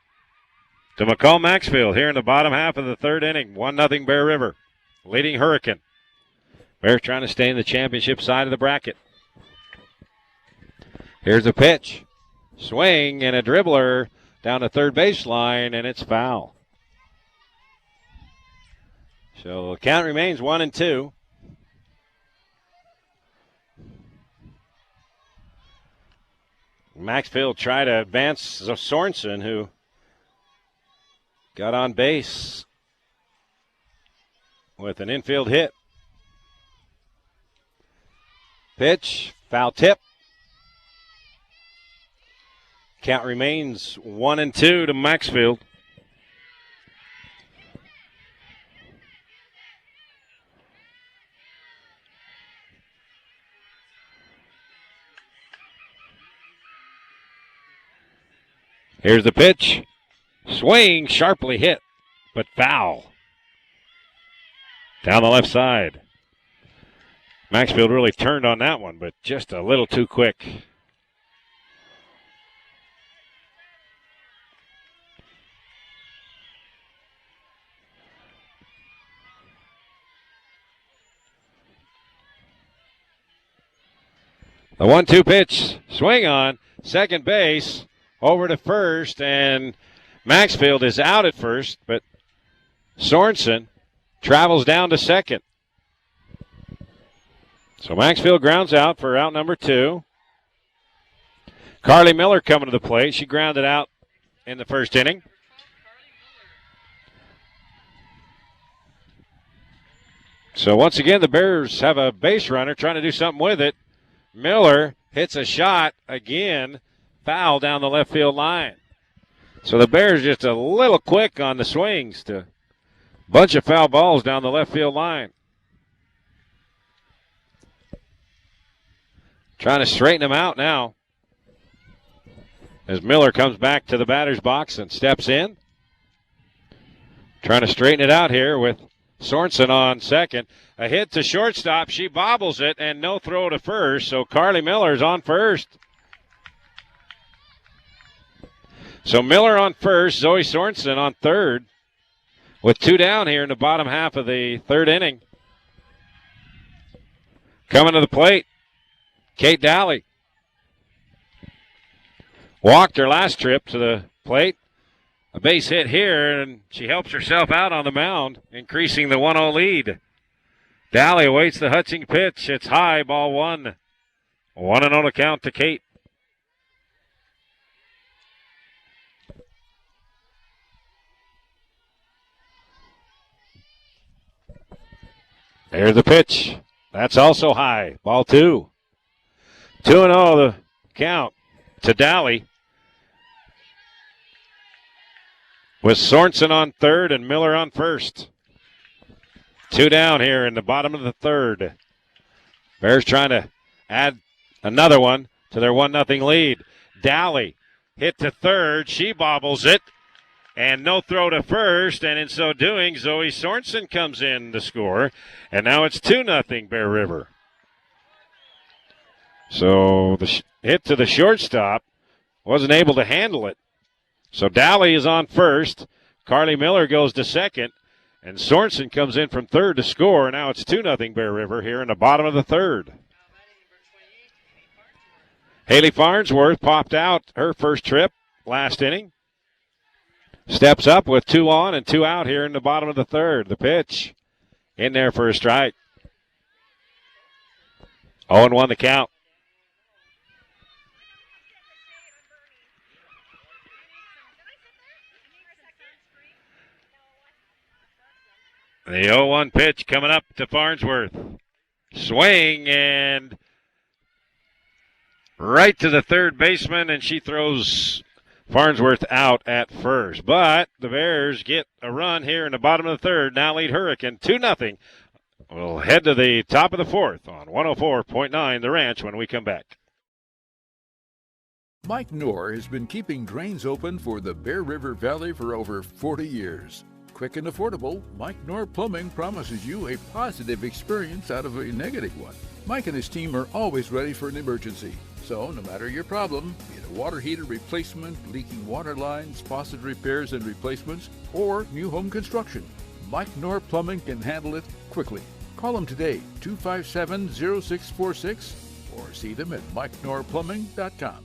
Speaker 2: to McCall Maxfield here in the bottom half of the third inning. 1-0 Bear River, leading Hurricane. Bears trying to stay in the championship side of the bracket. Here's a pitch. Swing and a dribbler down the third baseline, and it's foul. So the count remains 1-2. Maxfield tried to advance Sorensen, who got on base with an infield hit. Pitch, foul tip. Count remains 1-2 to Maxfield. Here's the pitch. Swing, sharply hit, but foul. Down the left side. Maxfield really turned on that one, but just a little too quick. The 1-2 pitch, swing on, second base, over to first, and Maxfield is out at first, but Sorensen travels down to second. So Maxfield grounds out for out number 2. Carly Miller coming to the plate. She grounded out in the first inning. So once again, the Bears have a base runner trying to do something with it. Miller hits a shot again, foul down the left field line. So the Bears just a little quick on the swings to bunch of foul balls down the left field line. Trying to straighten them out now as Miller comes back to the batter's box and steps in. Trying to straighten it out here with Sorensen on second. A hit to shortstop. She bobbles it, and no throw to first. So Carly Miller's on first. So Miller on first, Zoe Sorensen on third, with 2 down here in the bottom half of the third inning. Coming to the plate, Kate Daly. Walked her last trip to the plate. A base hit here, and she helps herself out on the mound, increasing the 1-0 lead. Daly awaits the Hutchings pitch. It's high, ball 1. 1-0 to count to Kate. There's the pitch. That's also high, ball 2. 2-0 the count to Daly, with Sorensen on third and Miller on first. 2 down here in the bottom of the third. Bears trying to add another one to their 1-0 lead. Daly hit to third. She bobbles it. And no throw to first. And in so doing, Zoe Sorensen comes in to score. And now it's 2-0 Bear River. So the hit to the shortstop, wasn't able to handle it. So Daly is on first. Carly Miller goes to second. And Sorensen comes in from third to score. Now it's 2-0 Bear River here in the bottom of the third. Haley Farnsworth popped out her first trip last inning. Steps up with 2 on and 2 out here in the bottom of the third. The pitch in there for a strike. 0-1 the count. The 0-1 pitch coming up to Farnsworth. Swing and right to the third baseman, and she throws Farnsworth out at first. But the Bears get a run here in the bottom of the third. Now lead Hurricane 2-0. We'll head to the top of the fourth on 104.9 The Ranch when we come back.
Speaker 19: Mike Knorr has been keeping drains open for the Bear River Valley for over 40 years. Quick and affordable, Mike Knorr Plumbing promises you a positive experience out of a negative one. Mike and his team are always ready for an emergency. So, no matter your problem, be it a water heater replacement, leaking water lines, faucet repairs and replacements, or new home construction, Mike Knorr Plumbing can handle it quickly. Call them today, 257-0646, or see them at MikeKnorrPlumbing.com.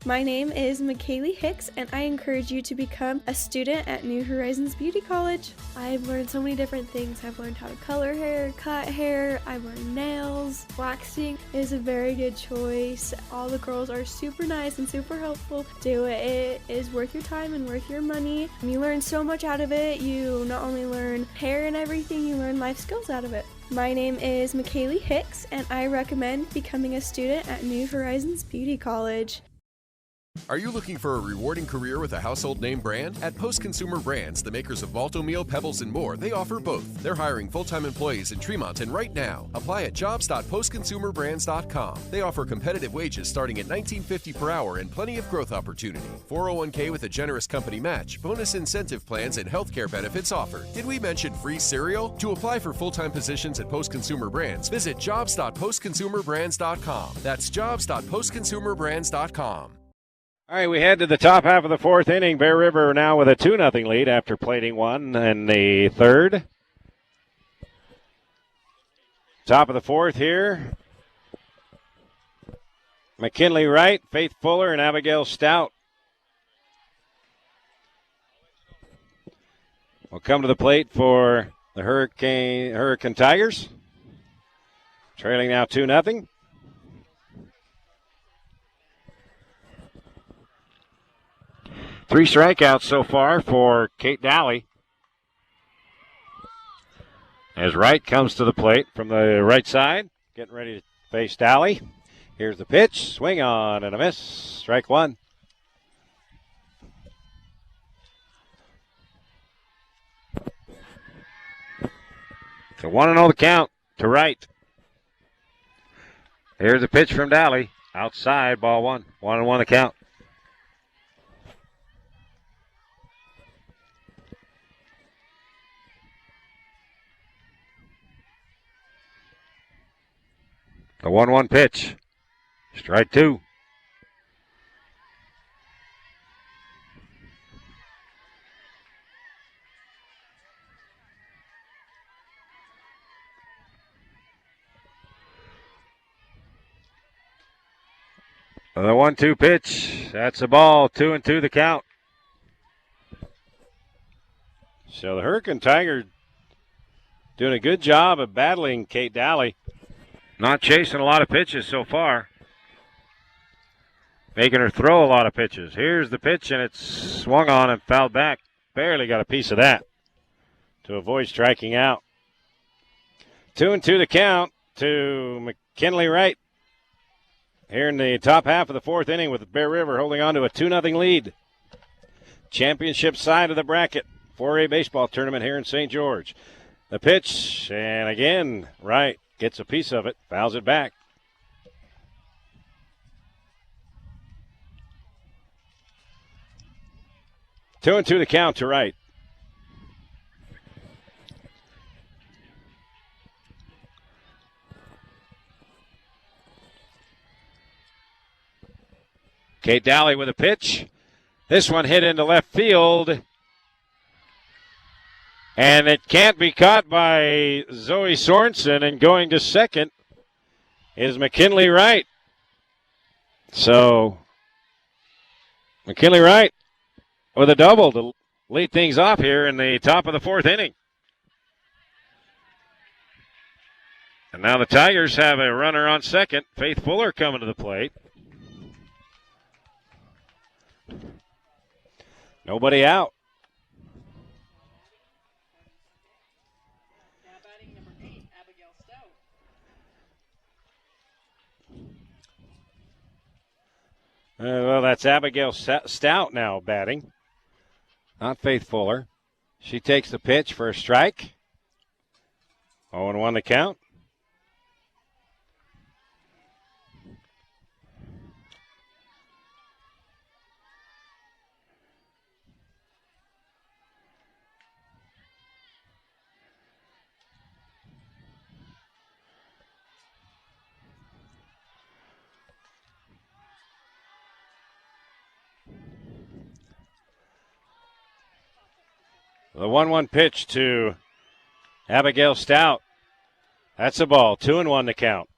Speaker 20: My name is McKaylee Hicks, and I encourage you to become a student at New Horizons Beauty College. I've learned so many different things. I've learned how to color hair, cut hair, I've learned nails. Waxing is a very good choice. All the girls are super nice and super helpful. Do it. It is worth your time and worth your money. You learn so much out of it. You not only learn hair and everything, you learn life skills out of it. My name is McKaylee Hicks, and I recommend becoming a student at New Horizons Beauty College.
Speaker 21: Are you looking for a rewarding career with a household name brand? At Post Consumer Brands, the makers of Malto Meal, Pebbles, and more, they offer both. They're hiring full-time employees in Tremont and right now. Apply at jobs.postconsumerbrands.com. They offer competitive wages starting at $19.50 per hour and plenty of growth opportunity. 401k with a generous company match, bonus incentive plans, and healthcare benefits offered. Did we mention free cereal? To apply for full-time positions at Post Consumer Brands, visit jobs.postconsumerbrands.com. That's jobs.postconsumerbrands.com.
Speaker 2: All right, we head to the top half of the fourth inning. Bear River now with a 2-0 lead after plating one in the third. Top of the fourth here. McKinley Wright, Faith Fuller, and Abigail Stout will come to the plate for the Hurricane Tigers. Trailing now 2-0. Three strikeouts so far for Kate Daly. As Wright comes to the plate from the right side, getting ready to face Daly. Here's the pitch, swing on and a miss, strike one. So 1-0 the count to Wright. Here's the pitch from Daly, outside, ball one. 1-1 the count. The 1-1 pitch. Strike two. The 1-2 pitch. That's a ball. 2-2 the count. So the Hurricane Tigers doing a good job of battling Kate Daly. Not chasing a lot of pitches so far. Making her throw a lot of pitches. Here's the pitch, and it's swung on and fouled back. Barely got a piece of that to avoid striking out. 2-2 the count to McKinley Wright. Here in the top half of the fourth inning with Bear River holding on to a 2-0 lead. Championship side of the bracket. 4A baseball tournament here in St. George. The pitch, and again, Wright gets a piece of it, fouls it back. 2-2 the count to Wright. Kate Daly with a pitch. This one hit into left field. And it can't be caught by Zoe Sorensen, and going to second is McKinley Wright. So, McKinley Wright with a double to lead things off here in the top of the fourth inning. And now the Tigers have a runner on second. Faith Fuller coming to the plate. Nobody out. Well, that's Abigail Stout now batting, not Faith Fuller. She takes the pitch for a strike. 0-1 the count. The 1-1 pitch to Abigail Stout. That's a ball. 2-1 to count.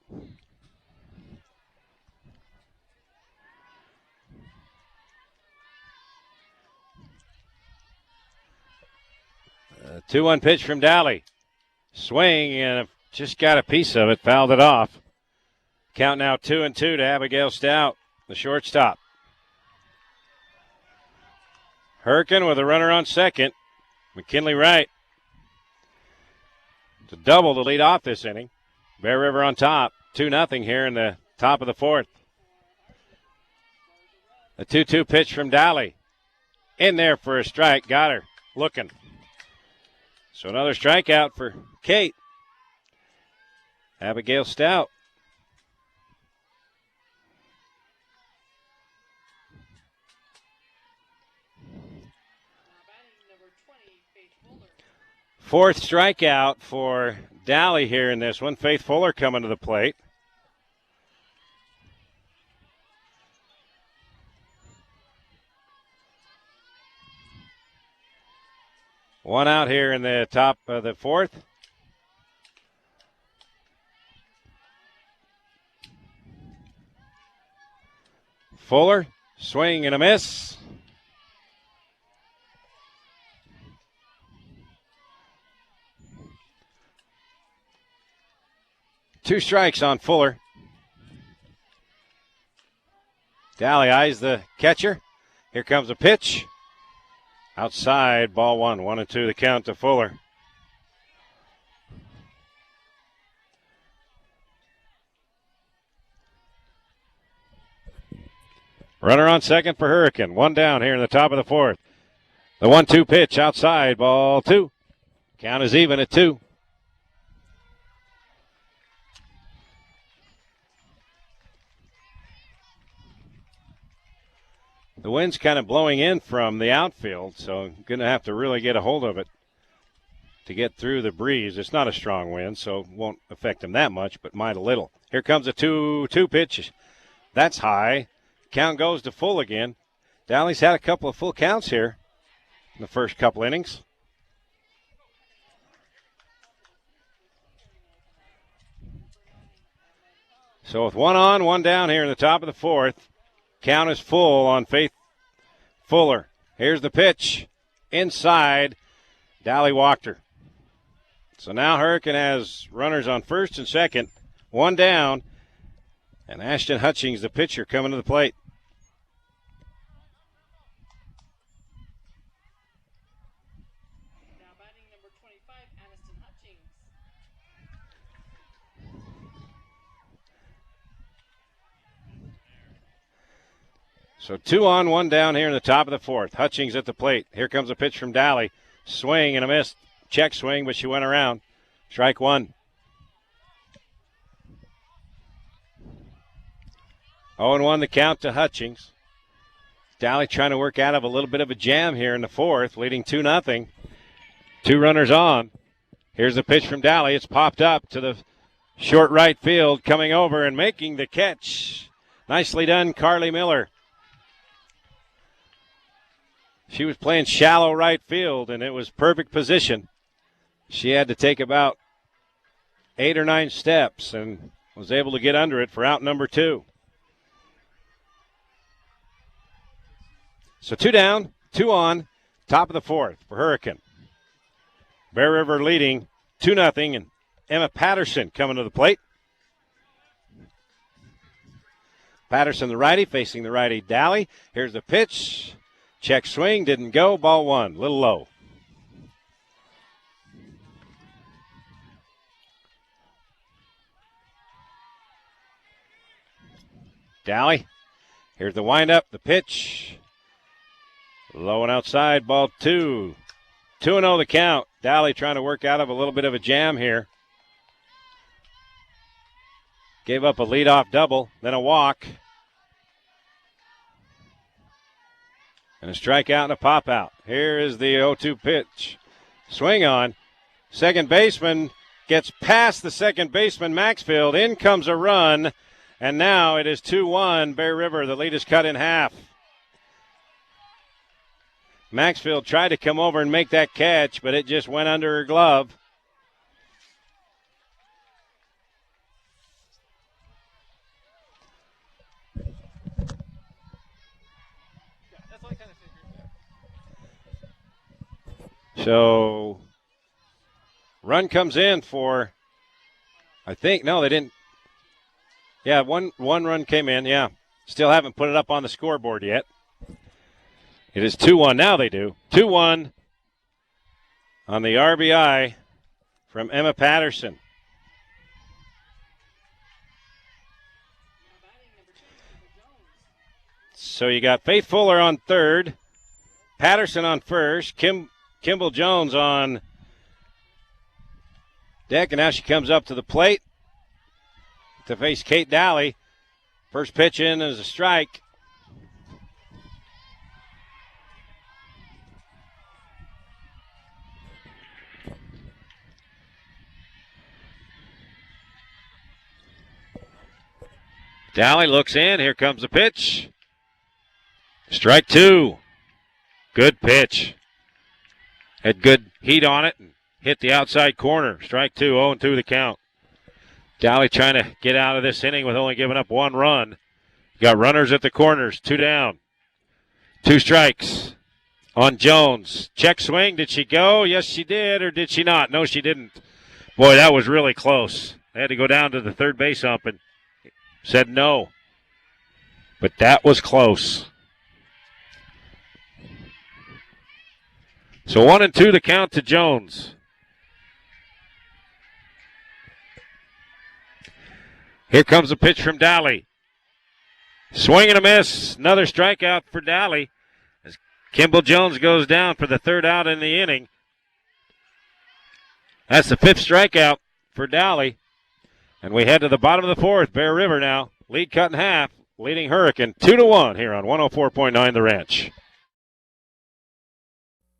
Speaker 2: A 2-1 pitch from Dally. Swing and just got a piece of it. Fouled it off. Count now 2-2 to Abigail Stout, the shortstop. Hurricane with a runner on second. McKinley Wright to double to lead off this inning. Bear River on top, 2-0 here in the top of the fourth. A 2-2 pitch from Dally. In there for a strike. Got her looking. So another strikeout for Kate. Abigail Stout. Fourth strikeout for Dally here in this one. Faith Fuller coming to the plate. One out here in the top of the fourth. Fuller, swing and a miss. Two strikes on Fuller. Dally eyes the catcher. Here comes a pitch. Outside, ball one. 1-2 the count to Fuller. Runner on second for Hurricane. One down here in the top of the fourth. The 1-2 pitch outside, ball two. Count is even at 2. The wind's kind of blowing in from the outfield, so I'm going to have to really get a hold of it to get through the breeze. It's not a strong wind, so it won't affect him that much, but might a little. Here comes a 2-2 pitch. That's high. Count goes to full again. Dally's had a couple of full counts here in the first couple innings. So with one on, one down here in the top of the fourth, count is full on Faith Fuller. Here's the pitch. Inside. Dally walked her. So now Hurricane has runners on first and second. One down. And Ashton Hutchings, the pitcher, coming to the plate.
Speaker 5: Now batting number 25, Aniston Hutchings.
Speaker 2: So 2 on, 1 down here in the top of the fourth. Hutchings at the plate. Here comes a pitch from Dally. Swing and a miss. Check swing, but she went around. Strike one. 0-1 the count to Hutchings. Dally trying to work out of a little bit of a jam here in the fourth, leading 2-0. 2 runners on. Here's the pitch from Dally. It's popped up to the short right field, coming over and making the catch. Nicely done, Carly Miller. She was playing shallow right field, and it was perfect position. She had to take about 8 or 9 steps and was able to get under it for out number 2. So 2 down, 2 on, top of the fourth for Hurricane. Bear River leading 2-0, and Emma Patterson coming to the plate. Patterson, the righty, facing the righty Dally. Here's the pitch. Check swing, didn't go, ball one, a little low. Dally Here's the windup, the pitch. Low and outside, ball 2. 2-0 the count. Dally trying to work out of a little bit of a jam here. Gave up a leadoff double, then a walk. And a strikeout and a pop out. Here is the 0-2 pitch. Swing on. Second baseman gets past the second baseman, Maxfield. In comes a run. And now it is 2-1 Bear River. The lead is cut in half. Maxfield tried to come over and make that catch, but it just went under her glove. So, run comes in for, I think, no, they didn't. Yeah, one run came in, yeah. Still haven't put it up on the scoreboard yet. It is 2-1. Now they do. 2-1 on the RBI from Emma Patterson. So you got Faith Fuller on third, Patterson on first, Kimball Jones on deck, and now she comes up to the plate to face Kate Dally. First pitch in is a strike. Dally looks in. Here comes the pitch. Strike 2. Good pitch. Had good heat on it and hit the outside corner. Strike 2, 0-2 the count. Dally trying to get out of this inning with only giving up 1 run. Got runners at the corners, 2 down. 2 strikes on Jones. Check swing. Did she go? Yes, she did. Or did she not? No, she didn't. Boy, that was really close. They had to go down to the third base ump and said no. But that was close. So 1-2 the count to Jones. Here comes a pitch from Dally. Swing and a miss. Another strikeout for Dally as Kimball Jones goes down for the 3rd out in the inning. That's the 5th strikeout for Dally. And we head to the bottom of the 4th. Bear River now. Lead cut in half. Leading Hurricane 2-1 here on 104.9 The Ranch.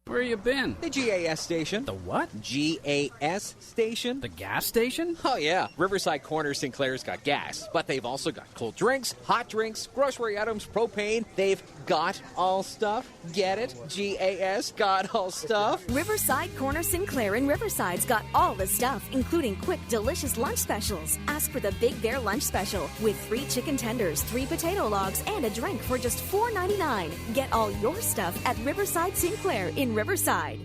Speaker 3: Where you been?
Speaker 22: The GAS station.
Speaker 3: The what?
Speaker 22: GAS station.
Speaker 3: The gas station?
Speaker 22: Oh, yeah. Riverside Corner Sinclair's got gas, but they've also got cold drinks, hot drinks, grocery items, propane. They've got all stuff. Get it? GAS got all stuff.
Speaker 23: Riverside Corner Sinclair in Riverside's got all the stuff, including quick, delicious lunch specials. Ask for the Big Bear Lunch Special with 3 chicken tenders, 3 potato logs, and a drink for just $4.99. Get all your stuff at Riverside Sinclair in Riverside.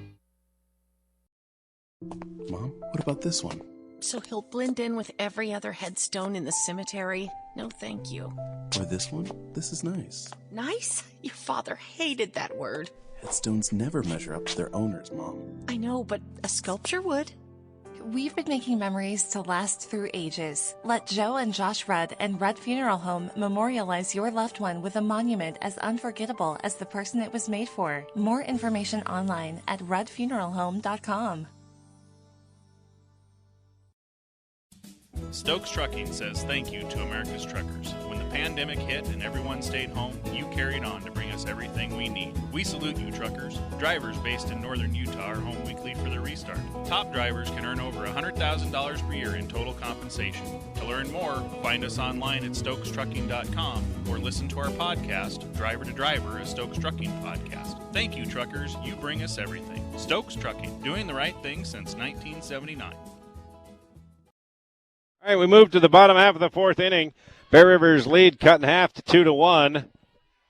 Speaker 24: Mom, what about this one?
Speaker 25: So he'll blend in with every other headstone in the cemetery? No, thank you.
Speaker 24: Or this one? This is nice.
Speaker 25: Nice? Your father hated that word.
Speaker 24: Headstones never measure up to their owners, Mom.
Speaker 25: I know, but a sculpture would.
Speaker 26: We've been making memories to last through ages. Let Joe and Josh Rudd and Rudd Funeral Home memorialize your loved one with a monument as unforgettable as the person it was made for. More information online at ruddfuneralhome.com.
Speaker 27: Stokes Trucking says thank you to America's truckers. When the pandemic hit and everyone stayed home, you carried on to bring us everything we need. We salute you, truckers. Drivers based in northern Utah are home weekly for their restart. Top drivers can earn over $100,000 per year in total compensation. To learn more, find us online at StokesTrucking.com or listen to our podcast, Driver to Driver, a Stokes Trucking podcast. Thank you, truckers. You bring us everything. Stokes Trucking, doing the right thing since 1979.
Speaker 2: All right, we move to the bottom half of the 4th inning. Bear River's lead cut in half to 2-1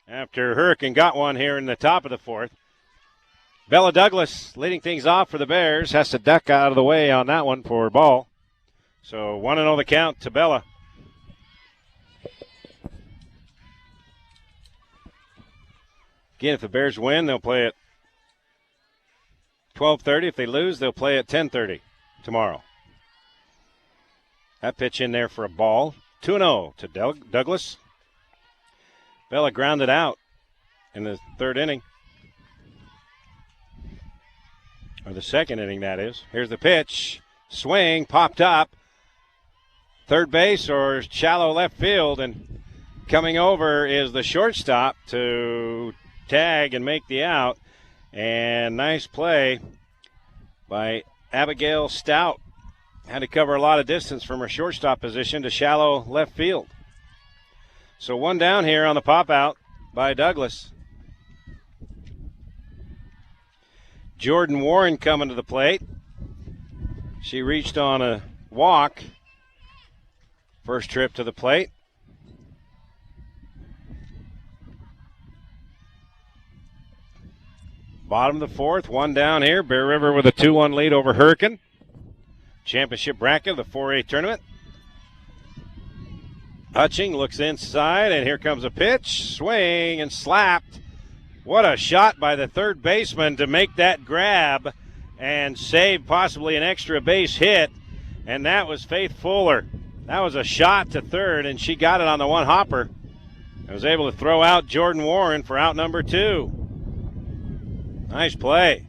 Speaker 2: after Hurricane got one here in the top of the 4th. Bella Douglas leading things off for the Bears. Has to duck out of the way on that one for a ball. So 1-0 the count to Bella. Again, if the Bears win, they'll play at 12:30. If they lose, they'll play at 10:30 tomorrow. That pitch in there for a ball. 2-0 to Douglas. Bella grounded out in the third inning. Or the second inning, that is. Here's the pitch. Swing, popped up. Third base or shallow left field, and coming over is the shortstop to tag and make the out. And nice play by Abigail Stout. Had to cover a lot of distance from her shortstop position to shallow left field. So one down here on the pop out by Douglas. Jordan Warren coming to the plate. She reached on a walk. First trip to the plate. Bottom of the fourth, one down here. Bear River with a 2-1 lead over Hurricane. Championship bracket of the 4A tournament. Hutching looks inside, and here comes a pitch. Swing and slapped. What a shot by the third baseman to make that grab and save possibly an extra base hit. And that was Faith Fuller. That was a shot to third, and she got it on the one hopper. And was able to throw out Jordan Warren for out number 2. Nice play.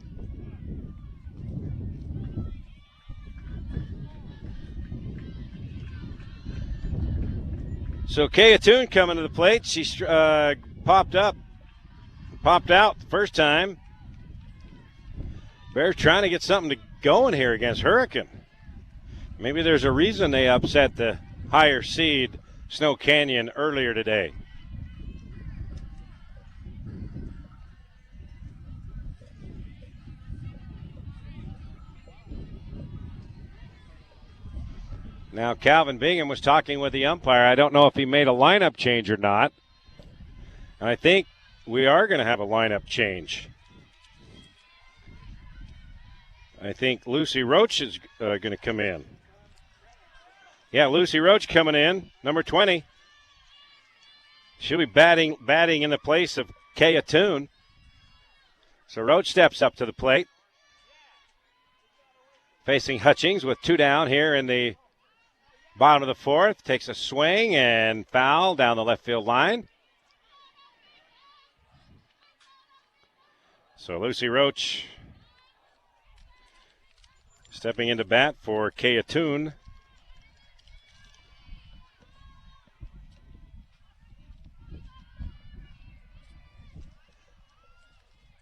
Speaker 2: So Kaya Toon coming to the plate. She popped out the first time. Bears trying to get something going here against Hurricane. Maybe there's a reason they upset the higher seed Snow Canyon earlier today. Now Calvin Bingham was talking with the umpire. I don't know if he made a lineup change or not. And I think we are going to have a lineup change. I think Lucy Roach is going to come in. Yeah, Lucy Roach coming in, number 20. She'll be batting in the place of Kaya Toon. So Roach steps up to the plate. Facing Hutchings with 2 down here in the bottom of the fourth. Takes a swing and foul down the left field line. So Lucy Roach stepping into bat for Kaya Toon.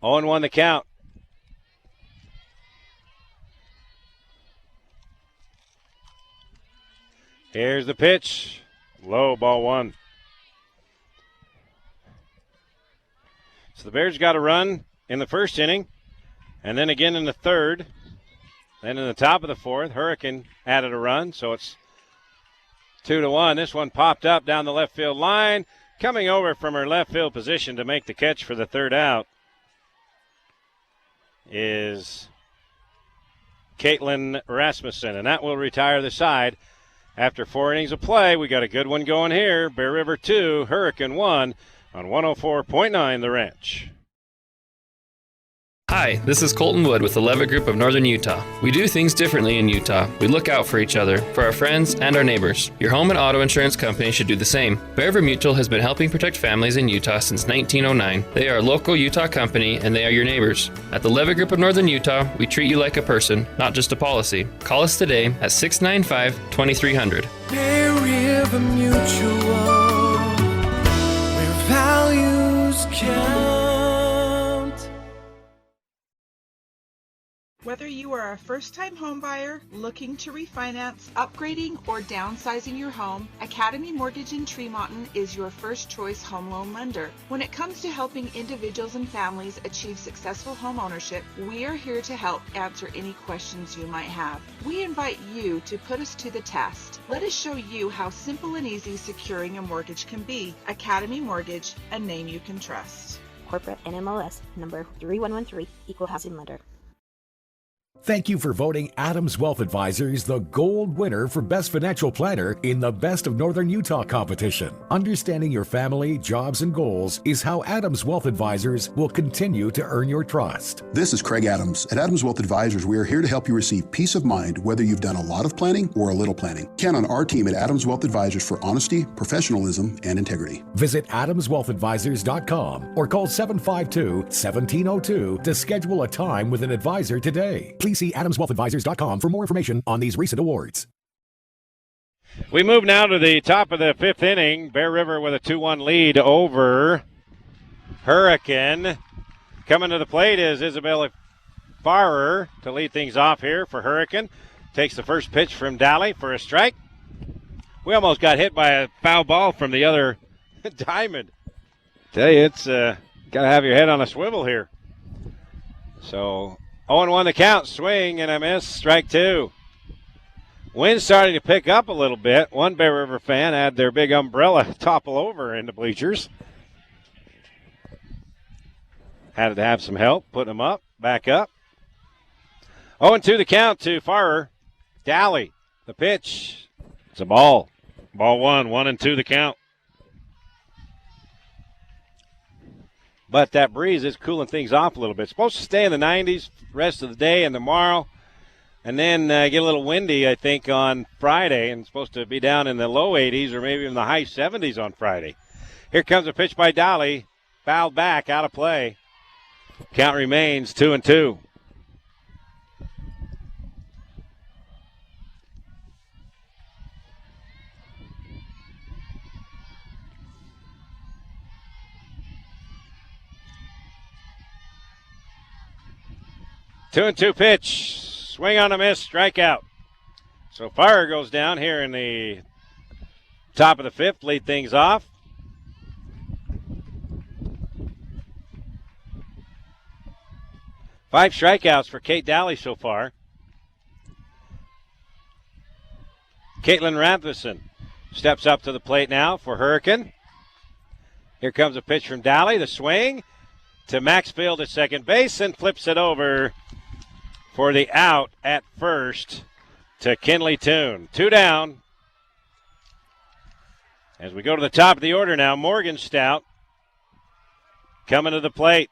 Speaker 2: Oh, and 1 the count. Here's the pitch. Low, ball 1. So the Bears got a run in the first inning, and then again in the third. Then in the top of the fourth, Hurricane added a run, so it's 2-1. This one popped up down the left field line. Coming over from her left field position to make the catch for the third out is Caitlin Rasmussen, and that will retire the side. After 4 innings of play, we got a good one going here. Bear River 2, Hurricane 1 on 104.9 The Ranch.
Speaker 4: Hi, this is Colton Wood with the Levitt Group of Northern Utah. We do things differently in Utah. We look out for each other, for our friends, and our neighbors. Your home and auto insurance company should do the same. Bear River Mutual has been helping protect families in Utah since 1909. They are a local Utah company, and they are your neighbors. At the Levitt Group of Northern Utah, we treat you like a person, not just a policy. Call us today at 695-2300.
Speaker 14: Bear River Mutual, where values count.
Speaker 6: Whether you are a first-time homebuyer looking to refinance, upgrading, or downsizing your home, Academy Mortgage in Tremonton is your first-choice home loan lender. When it comes to helping individuals and families achieve successful home ownership, we are here to help answer any questions you might have. We invite you to put us to the test. Let us show you how simple and easy securing a mortgage can be. Academy Mortgage, a name you can trust.
Speaker 7: Corporate NMLS number 3113, Equal Housing Lender. Thank you for voting Adams Wealth Advisors the gold winner for Best Financial Planner in the Best of Northern Utah competition. Understanding your family, jobs, and goals is how Adams Wealth Advisors will continue to earn your trust.
Speaker 8: This is Craig Adams. At Adams Wealth Advisors, we are here to help you receive peace of mind whether you've done a lot of planning or a little planning. Count on our team at Adams Wealth Advisors for honesty, professionalism, and integrity.
Speaker 7: Visit adamswealthadvisors.com or call 752-1702 to schedule a time with an advisor today. Please see adamswealthadvisors.com for more information on these recent awards.
Speaker 2: We move now to the top of the fifth inning. Bear River with a 2-1 lead over Hurricane. Coming to the plate is Isabella Farrer to lead things off here for Hurricane. Takes the first pitch from Daly for a strike. We almost got hit by a foul ball from the other diamond. Tell you, it's got to have your head on a swivel here. So 0-1 the count. Swing and a miss. Strike two. Wind's starting to pick up a little bit. One Bear River fan had their big umbrella topple over in the bleachers. Had to have some help putting them up, back up. 0-2 the count to Farrer. Daly, the pitch. It's a ball. Ball one, 1-2 the count. But that breeze is cooling things off a little bit. It's supposed to stay in the 90s rest of the day and tomorrow. And then get a little windy, I think, on Friday. And it's supposed to be down in the low 80s or maybe in the high 70s on Friday. Here comes a pitch by Daly. Fouled back, out of play. Count remains 2-2. Two and two pitch. Swing on a miss, strikeout. So Farrer goes down here in the top of the fifth, lead things off. Five strikeouts for Kate Daly so far. Caitlin Rampison steps up to the plate now for Hurricane. Here comes a pitch from Daly. The swing to Maxfield at second base and flips it over for the out at first to Kinley Toon. Two down. As we go to the top of the order now, Morgan Stout coming to the plate.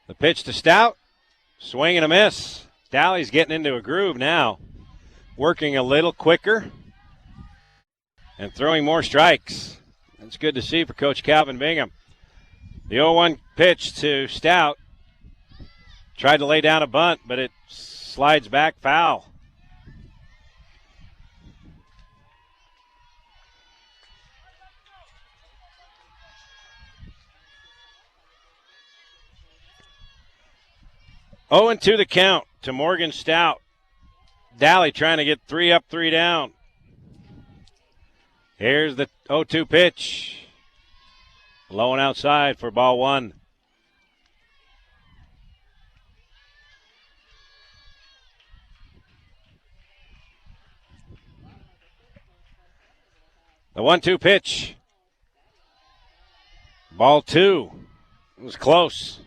Speaker 2: The pitch to Stout. Swing and a miss. Daly's getting into a groove now. Working a little quicker and throwing more strikes. That's good to see for Coach Calvin Bingham. The 0-1 pitch to Stout. Tried to lay down a bunt, but it slides back foul. Oh, and 2 the count to Morgan Stout. Daly trying to get 3 up, 3 down. Here's the 0-2 pitch. Low and outside for ball one. The 1-2 pitch. Ball two. It was close.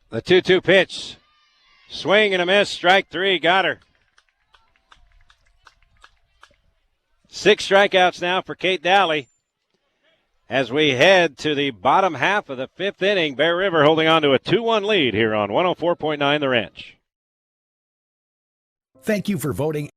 Speaker 2: The 2-2 pitch. Swing and a miss. Strike three. Got her. 6 strikeouts now for Kate Daly. As we head to the bottom half of the fifth inning, Bear River holding on to a 2-1 lead here on 104.9 The Ranch.
Speaker 7: Thank you for voting.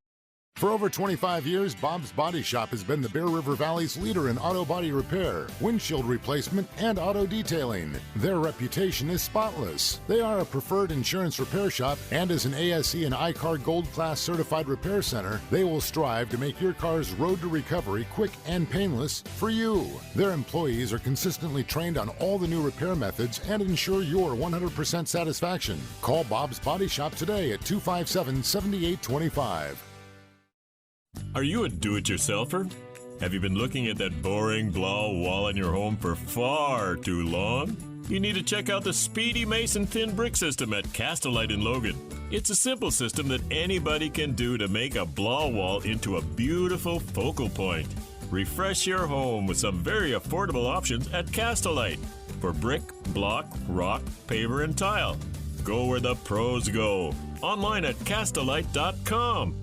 Speaker 9: For over 25 years, Bob's Body Shop has been the Bear River Valley's leader in auto body repair, windshield replacement, and auto detailing. Their reputation is spotless. They are a preferred insurance repair shop, and as an ASE and I-CAR Gold Class certified repair center, they will strive to make your car's road to recovery quick and painless for you. Their employees are consistently trained on all the new repair methods and ensure your 100% satisfaction. Call Bob's Body Shop today at 257-7825.
Speaker 11: Are you a do-it-yourselfer? Have you been looking at that boring blah wall in your home for far too long? You need to check out the Speedy Mason Thin Brick System at Castellite in Logan. It's a simple system that anybody can do to make a blah wall into a beautiful focal point. Refresh your home with some very affordable options at Castellite for brick, block, rock, paver, and tile. Go where the pros go. Online at castellite.com.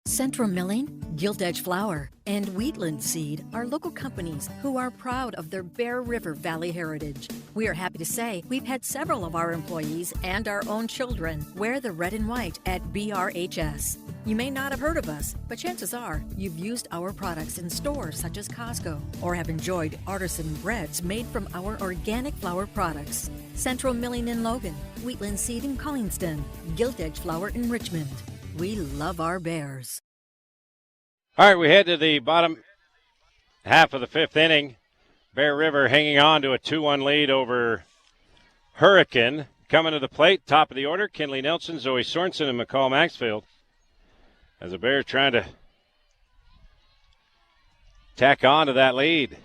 Speaker 10: Central Milling, Gilt Edge Flour, and Wheatland Seed are local companies who are proud of their Bear River Valley heritage. We are happy to say we've had several of our employees and our own children wear the red and white at BRHS. You may not have heard of us, but chances are you've used our products in stores such as Costco or have enjoyed artisan breads made from our organic flour products. Central Milling in Logan, Wheatland Seed in Collingston, Gilt Edge Flour in Richmond. We love our Bears.
Speaker 2: All right, we head to the bottom half of the fifth inning. Bear River hanging on to a 2-1 lead over Hurricane. Coming to the plate, top of the order, Kinley Nelson, Zoe Sorensen, and McCall Maxfield. As the Bears trying to tack on to that lead.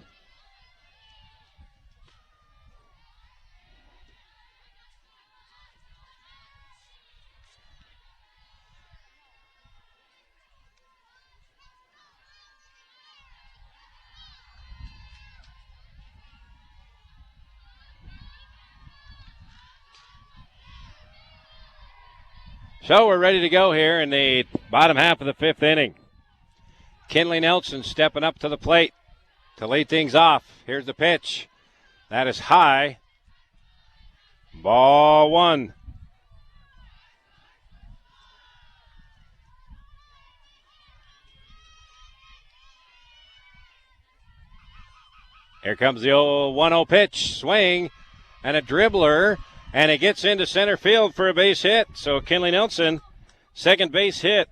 Speaker 2: So we're ready to go here in the bottom half of the fifth inning. Kinley Nelson stepping up to the plate to lead things off. Here's the pitch. That is high. Ball one. Here comes the old 1-0 pitch. Swing and a dribbler. And it gets into center field for a base hit. So Kinley Nelson, second base hit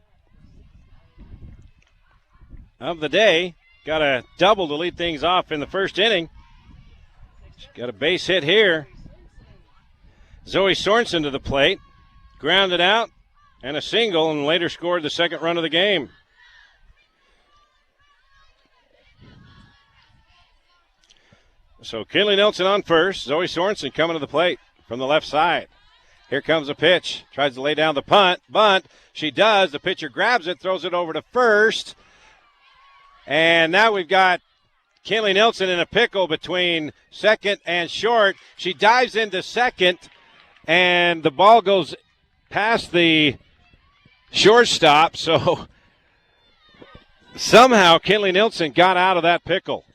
Speaker 2: of the day. Got a double to lead things off in the first inning. She's got a base hit here. Zoe Sorensen to the plate. Grounded out and a single, and later scored the second run of the game. So Kinley Nelson on first. Zoe Sorensen coming to the plate from the left side. Here comes a pitch. Tries to lay down the bunt. She does. The pitcher grabs it, throws it over to first. And now we've got Kinley Nelson in a pickle between second and short. She dives into second, and the ball goes past the shortstop. So somehow Kinley Nelson got out of that pickle.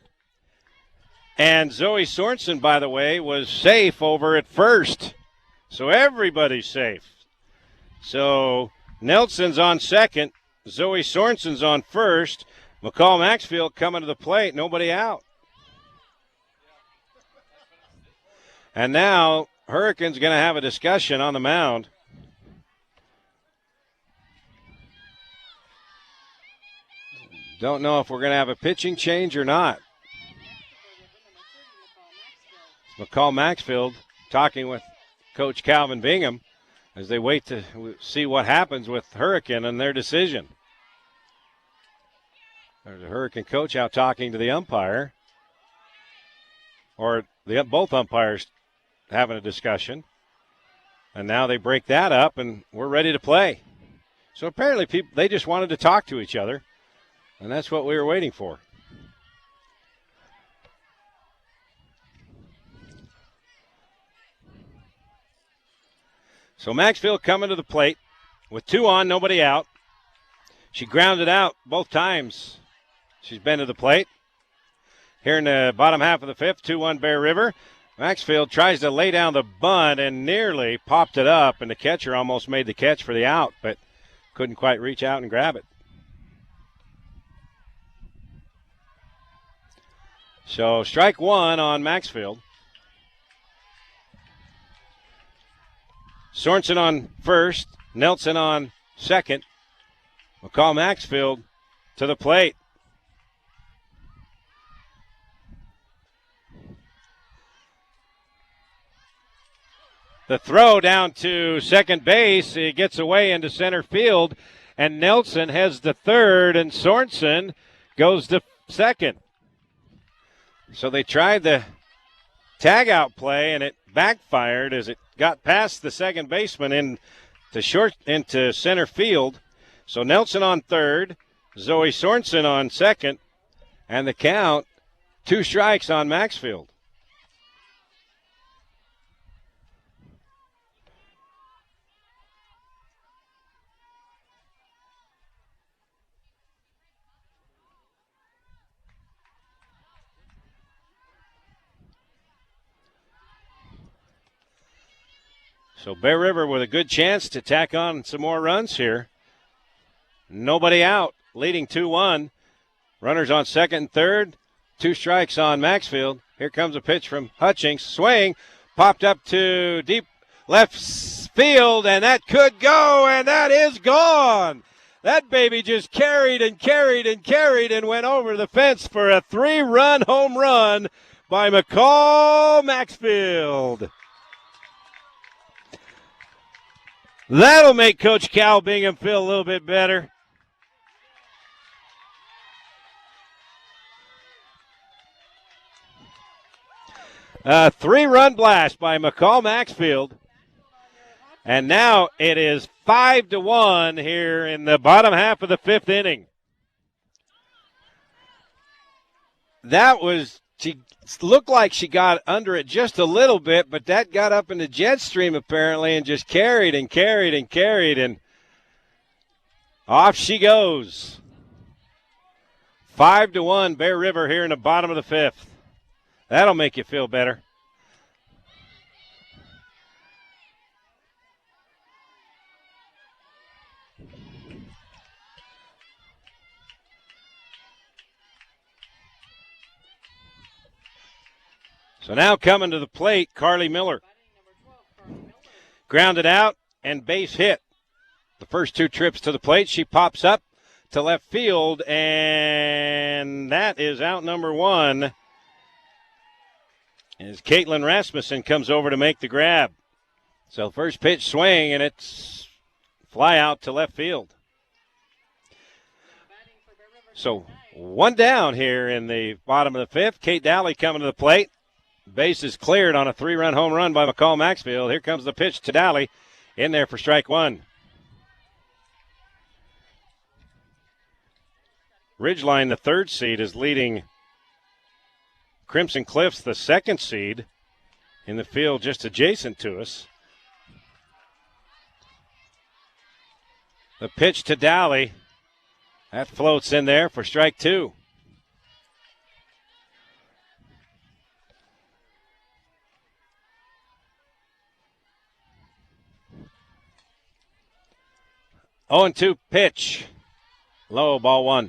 Speaker 2: And Zoe Sorensen, by the way, was safe over at first. So everybody's safe. So Nelson's on second. Zoe Sorensen's on first. McCall Maxfield coming to the plate. Nobody out. And now Hurricane's going to have a discussion on the mound. Don't know if we're going to have a pitching change or not. McCall Maxfield talking with Coach Calvin Bingham as they wait to see what happens with Hurricane and their decision. There's a Hurricane coach out talking to the umpire, or both umpires having a discussion. And now they break that up, and we're ready to play. So apparently they just wanted to talk to each other, and that's what we were waiting for. So Maxfield coming to the plate with 2 on, nobody out. She grounded out both times she's been to the plate. Here in the bottom half of the fifth, 2-1 Bear River. Maxfield tries to lay down the bunt and nearly popped it up, and the catcher almost made the catch for the out, but couldn't quite reach out and grab it. So strike one on Maxfield. Sorensen on first, Nelson on second. McCall Maxfield to the plate. The throw down to second base. It gets away into center field, and Nelson heads to third, and Sorensen goes to second. So they tried the tag-out play, and it backfired as it got past the second baseman into center field. So Nelson on third, Zoe Sorensen on second, and the count, 2 strikes on Maxfield. So Bear River with a good chance to tack on some more runs here. Nobody out, leading 2-1. Runners on second and third. 2 strikes on Maxfield. Here comes a pitch from Hutchings. Swing, popped up to deep left field, and that could go, and that is gone. That baby just carried and carried and carried and went over the fence for a 3-run home run by McCall Maxfield. That'll make Coach Cal Bingham feel a little bit better. A 3-run blast by McCall Maxfield. And now it is 5-1 here in the bottom half of the 5th inning. She looked like she got under it just a little bit, but that got up in the jet stream apparently and just carried and carried and carried, and off she goes. 5-1 Bear River here in the bottom of the 5th. That'll make you feel better. So now coming to the plate, Carly Miller. Grounded out and base hit. The first 2 trips to the plate, she pops up to left field, and that is out number 1. As Caitlin Rasmussen comes over to make the grab. So first pitch swing, and it's fly out to left field. So 1 down here in the bottom of the 5th. Kate Dowley coming to the plate. Base is cleared on a 3-run home run by McCall Maxfield. Here comes the pitch to Dowley. In there for strike 1. Ridgeline, the 3rd seed, is leading Crimson Cliffs, the 2nd seed, in the field just adjacent to us. The pitch to Dowley. That floats in there for strike 2. Oh, 0-2 pitch. Low, ball 1.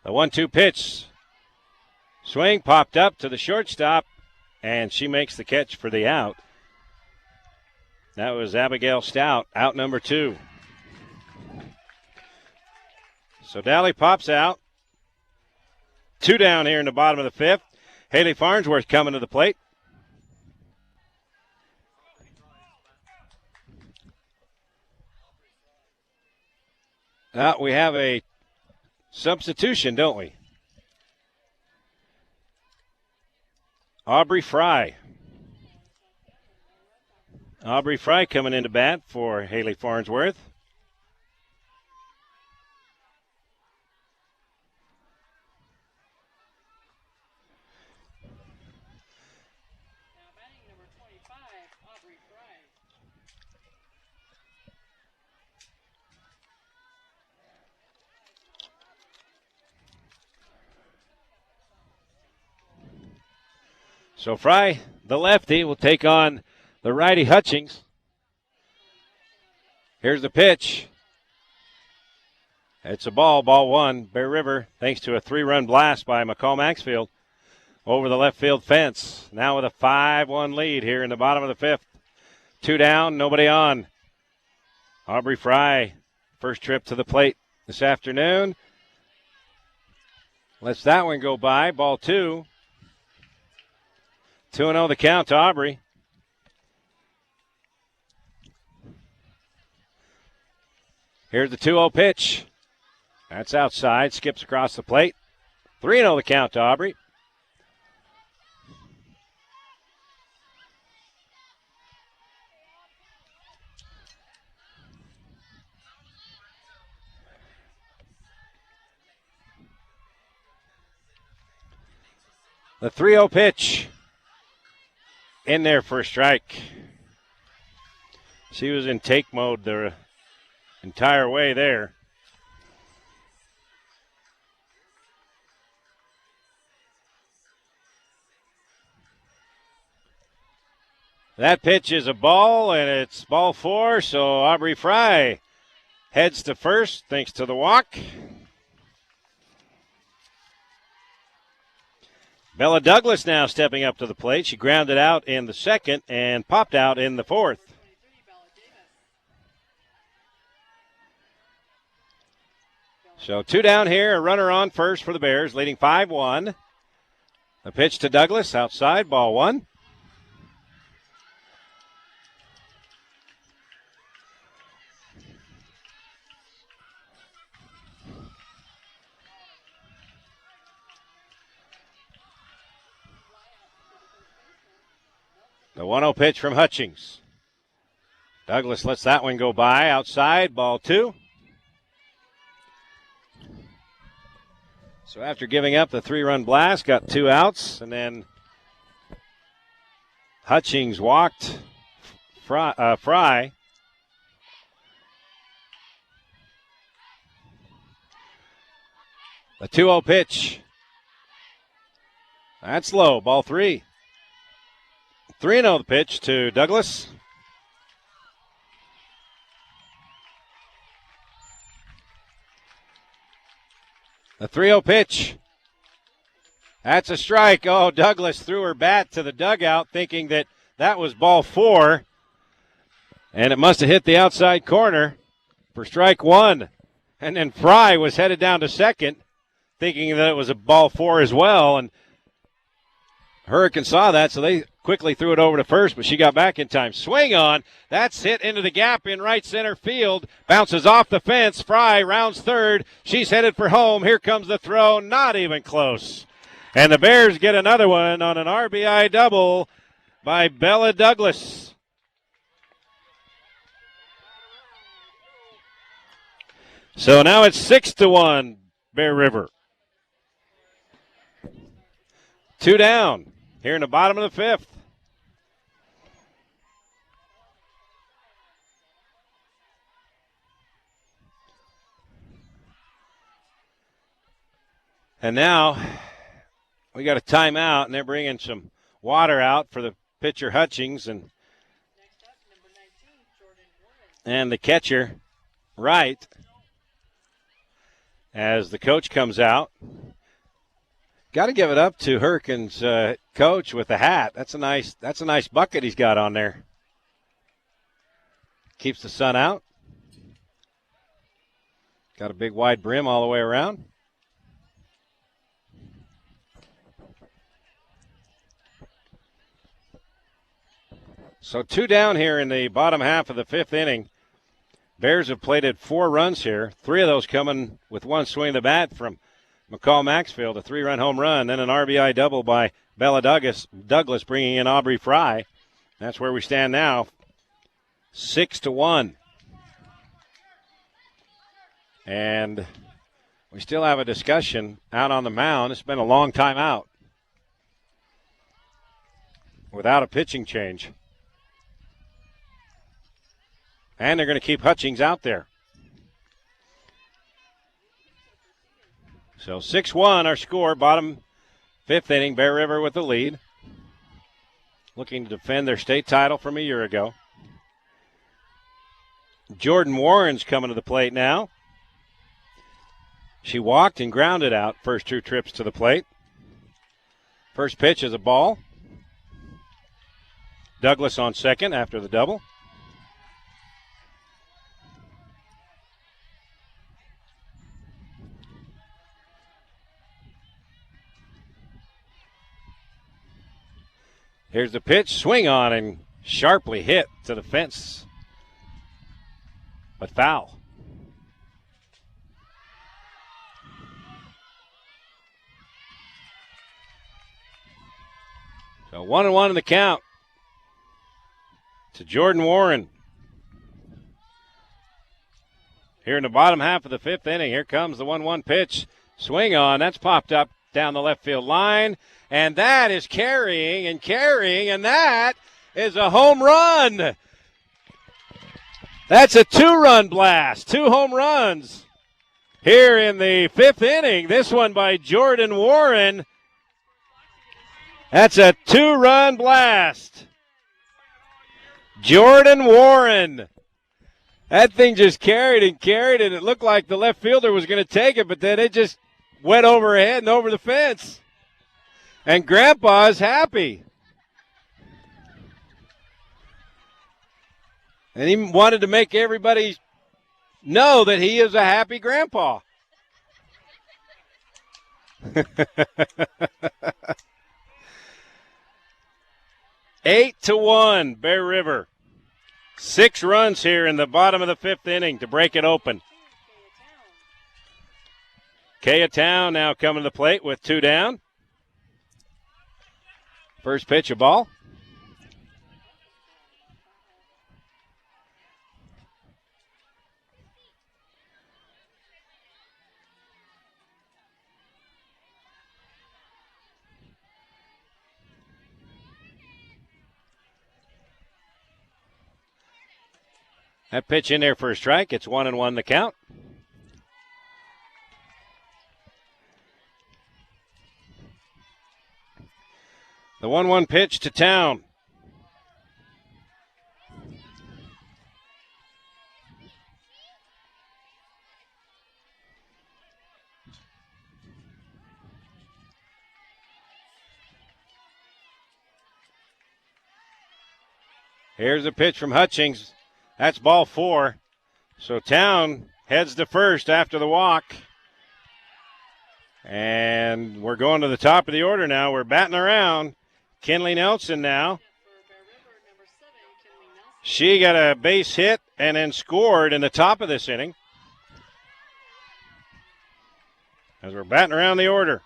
Speaker 2: The 1-2 pitch. Swing popped up to the shortstop, and she makes the catch for the out. That was Abigail Stout, out number 2. So Dowley pops out. 2 down here in the bottom of the 5th. Haley Farnsworth coming to the plate. We have a substitution, don't we? Aubrey Fry. Aubrey Fry coming into bat for Haley Farnsworth. So Fry, the lefty, will take on the righty Hutchings. Here's the pitch. It's a ball 1. Bear River, thanks to a 3-run blast by McCall Maxfield over the left field fence. Now with a 5-1 lead here in the bottom of the 5th. 2 down, nobody on. Aubrey Fry, first trip to the plate this afternoon. Lets that one go by. Ball 2. 2-0 the count to Aubrey. Here's the 2-0 pitch. That's outside. Skips across the plate. 3-0 the count to Aubrey. The 3-0 pitch. In there for a strike. She was in take mode the entire way there. That pitch is a ball, and it's ball 4, so Aubrey Fry heads to first thanks to the walk. Bella Douglas now stepping up to the plate. She grounded out in the second and popped out in the fourth. So 2 down here, a runner on first for the Bears, leading 5-1. The pitch to Douglas, outside, ball 1. The 1-0 pitch from Hutchings. Douglas lets that one go by. Outside, ball 2. So after giving up the 3-run blast, got 2 outs, and then Hutchings walked Fry. The 2-0 pitch. That's low, ball 3. 3-0 the pitch to Douglas. The 3-0 pitch. That's a strike. Oh, Douglas threw her bat to the dugout thinking that that was ball 4. And it must have hit the outside corner for strike 1. And then Fry was headed down to second thinking that it was a ball 4 as well. And Hurricane saw that, so they quickly threw it over to first, but she got back in time. Swing on. That's hit into the gap in right center field. Bounces off the fence. Fry rounds third. She's headed for home. Here comes the throw. Not even close. And the Bears get another one on an RBI double by Bella Douglas. So now it's 6-1, Bear River. 2 down here in the bottom of the 5th. And now we got a timeout, and they're bringing some water out for the pitcher Hutchings and the catcher Wright as the coach comes out. Got to give it up to Hurricanes coach with the hat. That's a nice bucket he's got on there. Keeps the sun out. Got a big wide brim all the way around. So 2 down here in the bottom half of the 5th inning. Bears have plated 4 runs here. 3 of those coming with 1 swing of the bat from McCall Maxfield, a 3-run home run, then an RBI double by Bella Douglas bringing in Aubrey Fry. That's where we stand now, 6-1. And we still have a discussion out on the mound. It's been a long time out without a pitching change. And they're going to keep Hutchings out there. So 6-1 our score, bottom 5th inning, Bear River with the lead. Looking to defend their state title from a year ago. Jordan Warren's coming to the plate now. She walked and grounded out first 2 trips to the plate. First pitch is a ball. Douglas on second after the double. Here's the pitch, swing on, and sharply hit to the fence, but foul. So 1-1 in the count to Jordan Warren. Here in the bottom half of the fifth inning, here comes the 1-1 pitch. Swing on, that's popped up down the left field line, and that is carrying, and that is a home run. That's a 2-run blast, 2 home runs here in the fifth inning. This one by Jordan Warren. That's a 2-run blast. Jordan Warren. That thing just carried, and it looked like the left fielder was going to take it, but then it just went overhead and over the fence. And Grandpa's happy. And he wanted to make everybody know that he is a happy grandpa. 8-1, Bear River. 6 runs here in the bottom of the fifth inning to break it open. Town now coming to the plate with 2 down. First pitch, a ball. That pitch in there for a strike. It's 1-1 the count. The 1-1 pitch to Town. Here's a pitch from Hutchings. That's ball 4. So Town heads to first after the walk. And we're going to the top of the order now. We're batting around. Kinley Nelson now. She got a base hit and then scored in the top of this inning. As we're batting around the order.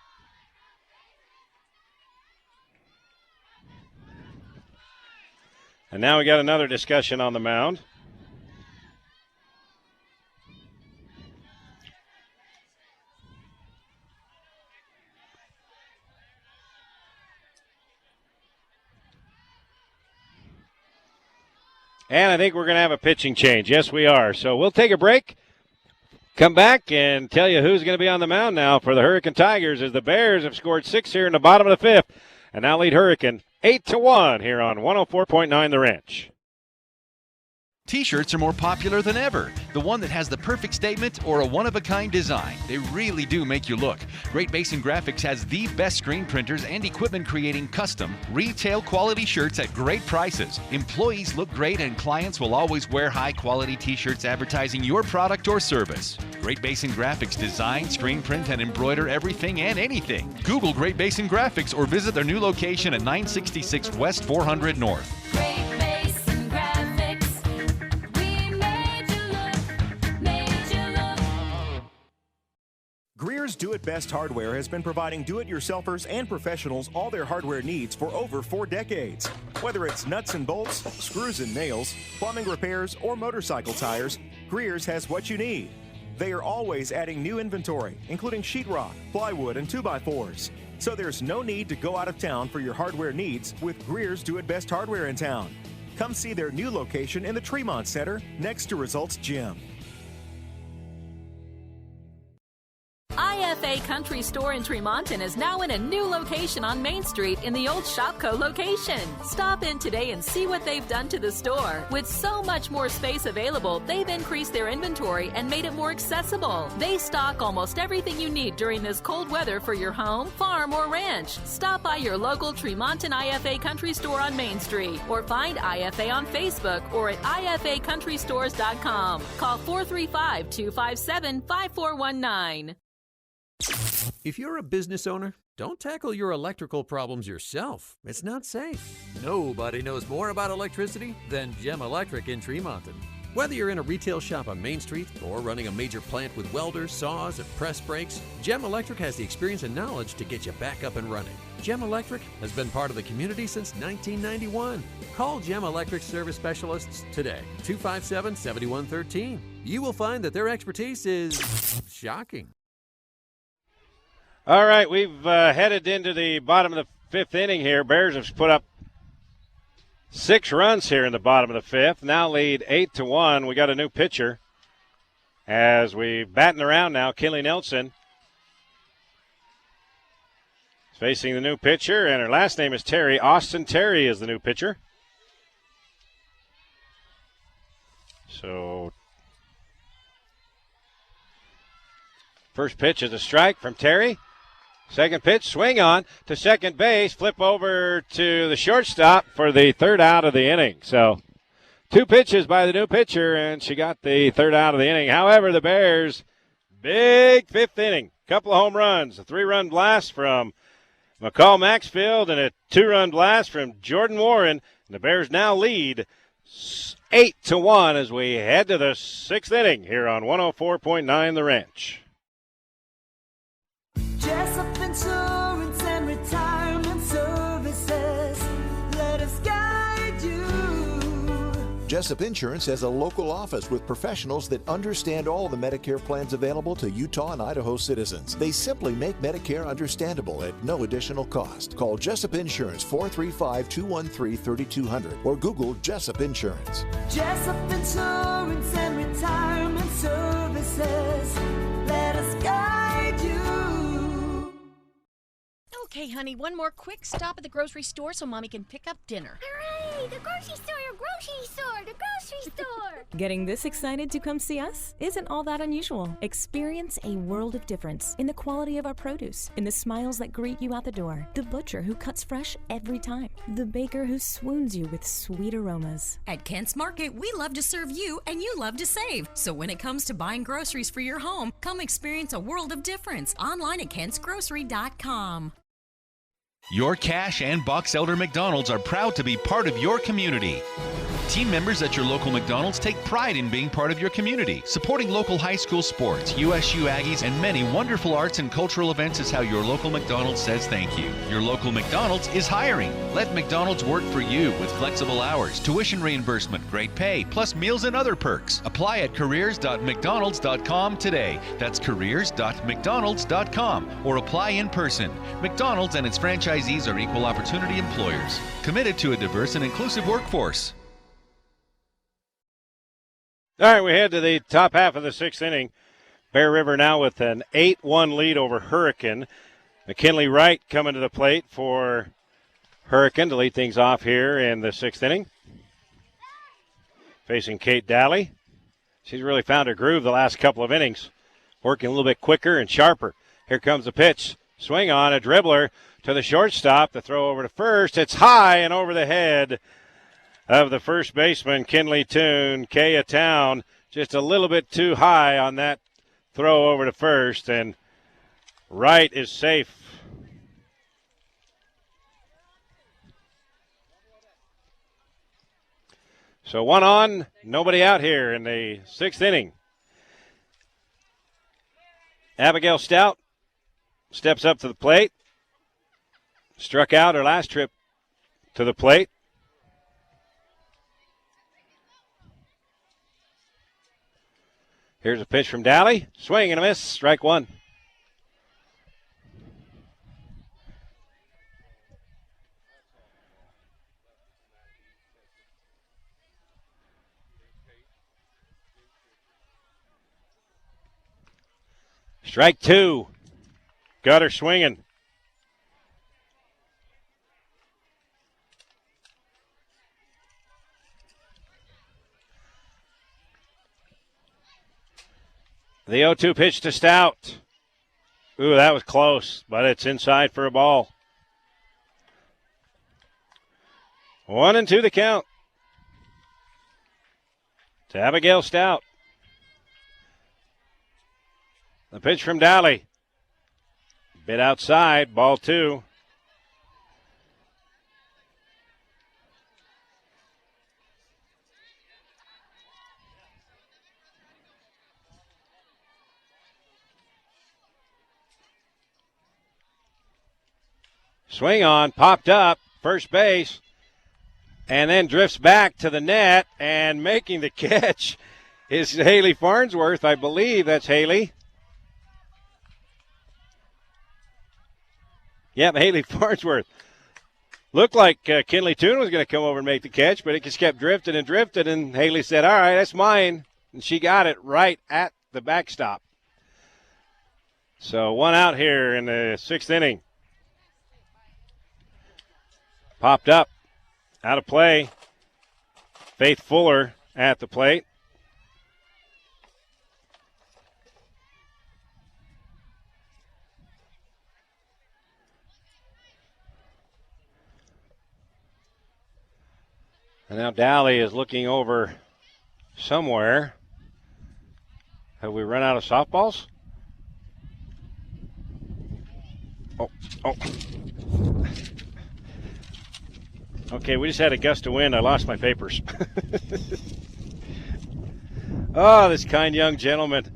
Speaker 2: And now we got another discussion on the mound. And I think we're going to have a pitching change. Yes, we are. So we'll take a break, come back, and tell you who's going to be on the mound now for the Hurricane Tigers, as the Bears have scored 6 here in the bottom of the fifth and now lead Hurricane 8-1 here on 104.9 The Ranch.
Speaker 1: T-shirts are more popular than ever. The one that has the perfect statement or a one-of-a-kind design. They really do make you look. Great Basin Graphics has the best screen printers and equipment creating custom, retail-quality shirts at great prices. Employees look great and clients will always wear high-quality T-shirts advertising your product or service. Great Basin Graphics design, screen print, and embroider everything and anything. Google Great Basin Graphics or visit their new location at 966 West 400 North.
Speaker 12: Greer's Do It Best Hardware has been providing do-it-yourselfers and professionals all their hardware needs for over 4 decades. Whether it's nuts and bolts, screws and nails, plumbing repairs, or motorcycle tires, Greer's has what you need. They are always adding new inventory, including sheetrock, plywood, and 2x4s. So there's no need to go out of town for your hardware needs with Greer's Do It Best Hardware in town. Come see their new location in the Tremont Center next to Results Gym.
Speaker 13: IFA Country Store in Tremonton is now in a new location on Main Street in the old Shopco location. Stop in today and see what they've done to the store. With so much more space available, they've increased their inventory and made it more accessible. They stock almost everything you need during this cold weather for your home, farm, or ranch. Stop by your local Tremonton IFA Country Store on Main Street or find IFA on Facebook or at ifacountrystores.com. Call 435-257-5419.
Speaker 15: If you're a business owner, Don't tackle your electrical problems yourself. It's not safe. Nobody knows more about electricity than Gem Electric in Tremonton. Whether you're in a retail shop on Main Street or running a major plant with welders, saws, and press brakes, Gem Electric has the experience and knowledge to get you back up and running. Gem Electric has been part of the community since 1991. Call Gem Electric service specialists today, 257-7113. You will find that their expertise is shocking.
Speaker 2: All right, we've headed into the bottom of the fifth inning here. Bears have put up 6 runs here in the bottom of the fifth. Now lead 8-1. We got a new pitcher as we batting around now. Kinley Nelson is facing the new pitcher, and her last name is Terry. Austin Terry is the new pitcher. So first pitch is a strike from Terry. Second pitch, swing on to second base, flip over to the shortstop for the third out of the inning. So 2 pitches by the new pitcher, and she got the third out of the inning. However, the Bears, big fifth inning, couple of home runs, a 3-run blast from McCall Maxfield and a 2-run blast from Jordan Warren. And the Bears now lead 8-1 as we head to the 6th inning here on 104.9 The Ranch.
Speaker 14: Jessup Insurance and Retirement Services, let us guide you.
Speaker 16: Jessup Insurance has a local office with professionals that understand all the Medicare plans available to Utah and Idaho citizens. They simply make Medicare understandable at no additional cost. Call Jessup Insurance 435-213-3200 or Google Jessup Insurance.
Speaker 14: Jessup Insurance and Retirement Services, let us guide you.
Speaker 17: Okay, honey, one more quick stop at the grocery store so Mommy can pick up dinner.
Speaker 23: Hooray! The grocery store, the grocery store!
Speaker 18: Getting this excited to come see us isn't all that unusual. Experience a world of difference in the quality of our produce, in the smiles that greet you at the door, the butcher who cuts fresh every time, the baker who swoons you with sweet aromas.
Speaker 19: At Kent's Market, we love to serve you and you love to save. So when it comes to buying groceries for your home, come experience a world of difference online at kentsgrocery.com.
Speaker 1: Your Cash and Box Elder McDonald's are proud to be part of your community. Team members at your local McDonald's take pride in being part of your community. Supporting local high school sports, USU Aggies, and many wonderful arts and cultural events is how your local McDonald's says thank you. Your local McDonald's is hiring. Let McDonald's work for you with flexible hours, tuition reimbursement, great pay, plus meals and other perks. Apply at careers.mcdonalds.com today. That's careers.mcdonalds.com, or apply in person. McDonald's and its franchisees are equal opportunity employers, committed to a diverse and inclusive workforce.
Speaker 2: All right, we head to the top half of the 6th inning. Bear River now with an 8-1 lead over Hurricane. McKinley Wright coming to the plate for Hurricane to lead things off here in the 6th inning. Facing Kate Daly. She's really found her groove the last couple of innings, working a little bit quicker and sharper. Here comes the pitch. Swing on, a dribbler to the shortstop. The throw over to first. It's high and over the head of the first baseman, Kinley Toon. Kaya Town just a little bit too high on that throw over to first, and Wright is safe. So 1 on, nobody out here in the 6th inning. Abigail Stout steps up to the plate. Struck out her last trip to the plate. Here's a pitch from Daly. Swing and a miss. Strike 1. Strike 2. Got her swinging. The 0-2 pitch to Stout. Ooh, that was close, but it's inside for a ball. 1-2 the count to Abigail Stout. The pitch from Daly. Bit outside, ball 2. Swing on, popped up, first base, and then drifts back to the net, and making the catch is Haley Farnsworth. I believe that's Haley. Yep, Haley Farnsworth. Looked like Kinley Toon was going to come over and make the catch, but it just kept drifting and drifting, and Haley said, all right, that's mine, and she got it right at the backstop. So 1 out here in the 6th inning. Popped up, out of play. Faith Fuller at the plate. And now Dally is looking over somewhere. Have we run out of softballs? Oh. Okay, we just had a gust of wind. I lost my papers. Oh, this kind young gentleman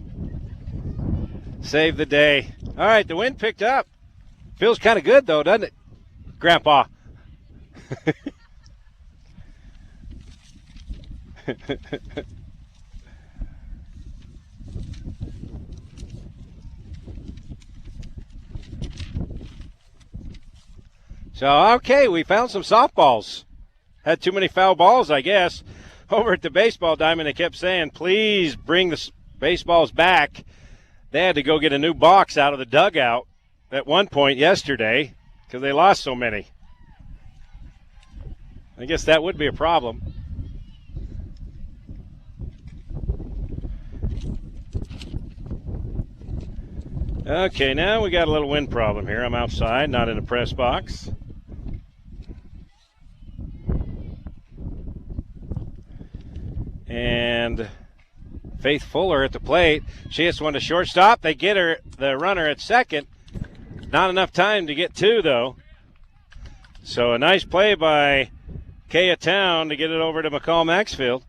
Speaker 2: saved the day. All right, the wind picked up. Feels kind of good, though, doesn't it, Grandpa? So, okay, we found some softballs. Had too many foul balls, I guess. Over at the baseball diamond, they kept saying, please bring the baseballs back. They had to go get a new box out of the dugout at one point yesterday because they lost so many. I guess that would be a problem. Okay, now we got a little wind problem here. I'm outside, not in a press box. And Faith Fuller at the plate. She hits one to shortstop. They get her, the runner at second. Not enough time to get 2, though. So a nice play by Kaya Town to get it over to McCall Maxfield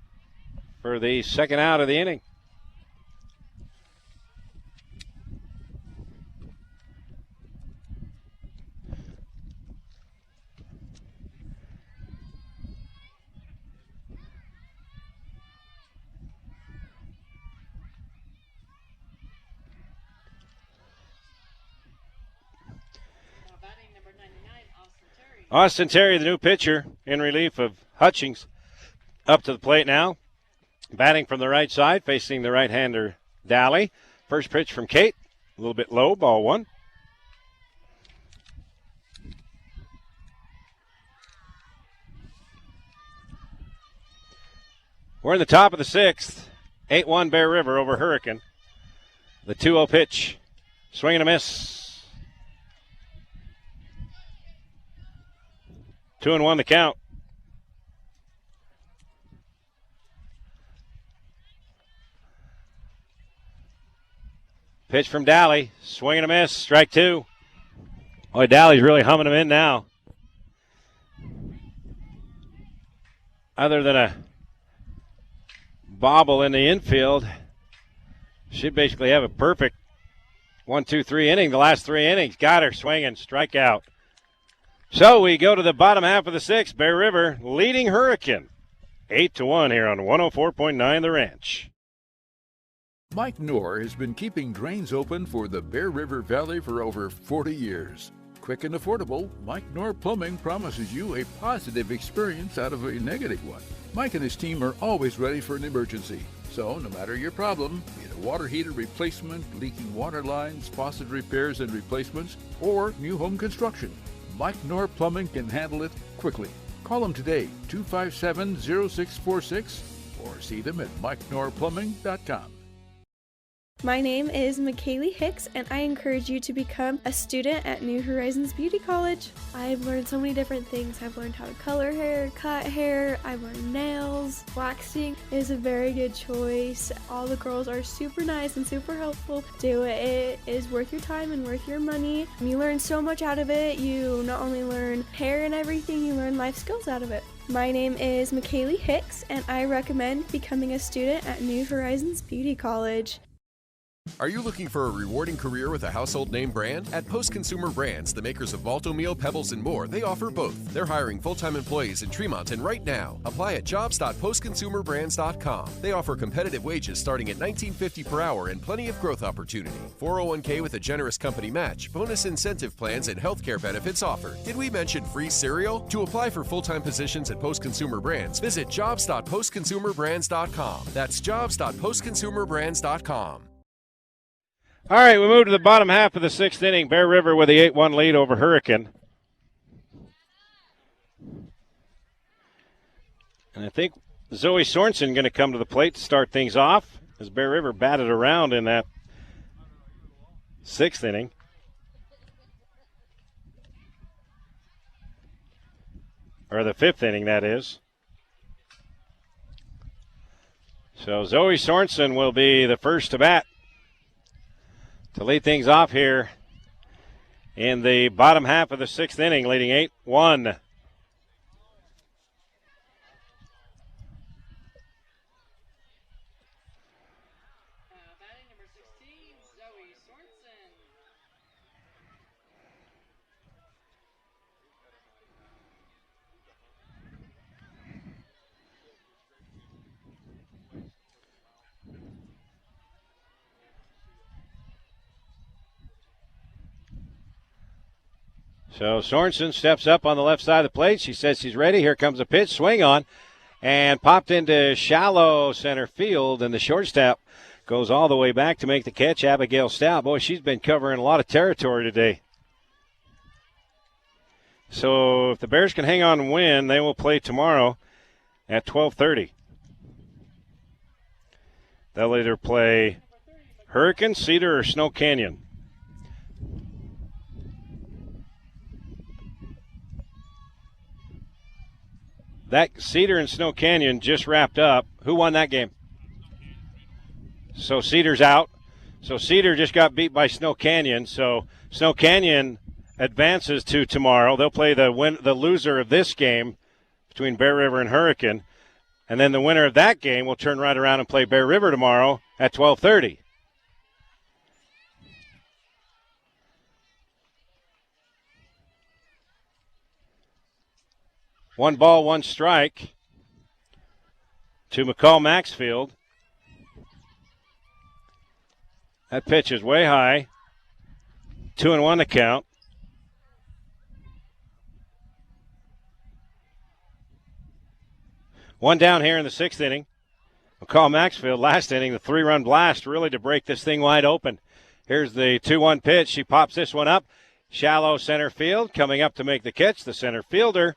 Speaker 2: for the second out of the inning. Austin Terry, the new pitcher, in relief of Hutchings, up to the plate now. Batting from the right side, facing the right-hander Dally. First pitch from Kate, a little bit low, ball 1. We're in the top of the 6th. 8-1 Bear River over Hurricane. The 2-0 pitch. Swing and a miss. 2-1 the count. Pitch from Dally. Swing and a miss. Strike 2. Boy, Dally's really humming him in now. Other than a bobble in the infield, she'd basically have a perfect 1, 2, 3 inning. The last 3 innings. Got her swinging. Strikeout. So we go to the bottom half of the 6th. Bear River leading Hurricane 8-1 here on 104.9 The Ranch.
Speaker 3: Mike Knorr has been keeping drains open for the Bear River Valley for over 40 years. Quick and affordable, Mike Knorr Plumbing promises you a positive experience out of a negative one. Mike and his team are always ready for an emergency. So no matter your problem, be it a water heater replacement, leaking water lines, faucet repairs and replacements, or new home construction, Mike Knorr Plumbing can handle it quickly. Call them today, 257-0646, or see them at MikeKnorrPlumbing.com.
Speaker 5: My name is McKaylee Hicks, and I encourage you to become a student at New Horizons Beauty College. I've learned so many different things. I've learned how to color hair, cut hair, I've learned nails. Waxing is a very good choice. All the girls are super nice and super helpful. Do it. It is worth your time and worth your money. You learn so much out of it. You not only learn hair and everything, you learn life skills out of it. My name is McKaylee Hicks, and I recommend becoming a student at New Horizons Beauty College.
Speaker 20: Are you looking for a rewarding career with a household name brand? At Post Consumer Brands, the makers of Balto Meal, Pebbles, and more, they offer both. They're hiring full-time employees in Tremonton right now. Apply at jobs.postconsumerbrands.com. They offer competitive wages starting at $19.50 per hour and plenty of growth opportunity. 401k with a generous company match, bonus incentive plans, and healthcare benefits offered. Did we mention free cereal? To apply for full-time positions at Post Consumer Brands, visit jobs.postconsumerbrands.com. That's jobs.postconsumerbrands.com.
Speaker 2: All right, we move to the bottom half of the 6th inning. Bear River with the 8-1 lead over Hurricane. And I think Zoe Sorensen going to come to the plate to start things off as Bear River batted around in that 6th inning. Or the 5th inning, that is. So Zoe Sorensen will be the first to bat to lead things off here in the bottom half of the 6th inning, leading 8-1. So Sorensen steps up on the left side of the plate. She says she's ready. Here comes a pitch. Swing on. And popped into shallow center field. And the shortstop goes all the way back to make the catch. Abigail Stout. Boy, she's been covering a lot of territory today. So if the Bears can hang on and win, they will play tomorrow at 12:30. They'll either play Hurricane, Cedar, or Snow Canyon. That Cedar and Snow Canyon just wrapped up. Who won that game? So Cedar's out. So Cedar just got beat by Snow Canyon. So Snow Canyon advances to tomorrow. They'll play the loser of this game between Bear River and Hurricane. And then the winner of that game will turn right around and play Bear River tomorrow at 12:30. One ball, one strike to McCall Maxfield. That pitch is way high. 2-1 the count. One down here in the 6th inning. McCall Maxfield, last inning, the 3-run blast really to break this thing wide open. Here's the 2-1 pitch. She pops this one up. Shallow center field. Coming up to make the catch, the center fielder.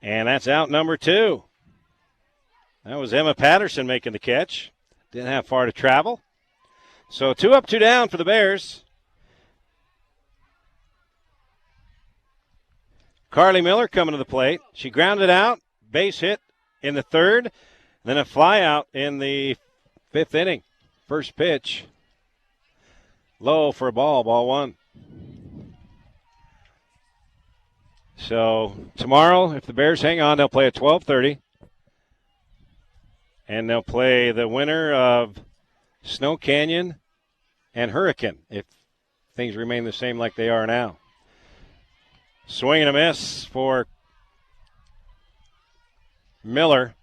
Speaker 2: And that's out number 2. That was Emma Patterson making the catch. Didn't have far to travel. So 2 up, 2 down for the Bears. Carly Miller coming to the plate. She grounded out, base hit in the 3rd, then a fly out in the 5th inning. First pitch. Low for a ball, ball 1. So tomorrow, if the Bears hang on, they'll play at 12:30. And they'll play the winner of Snow Canyon and Hurricane if things remain the same like they are now. Swing and a miss for Miller.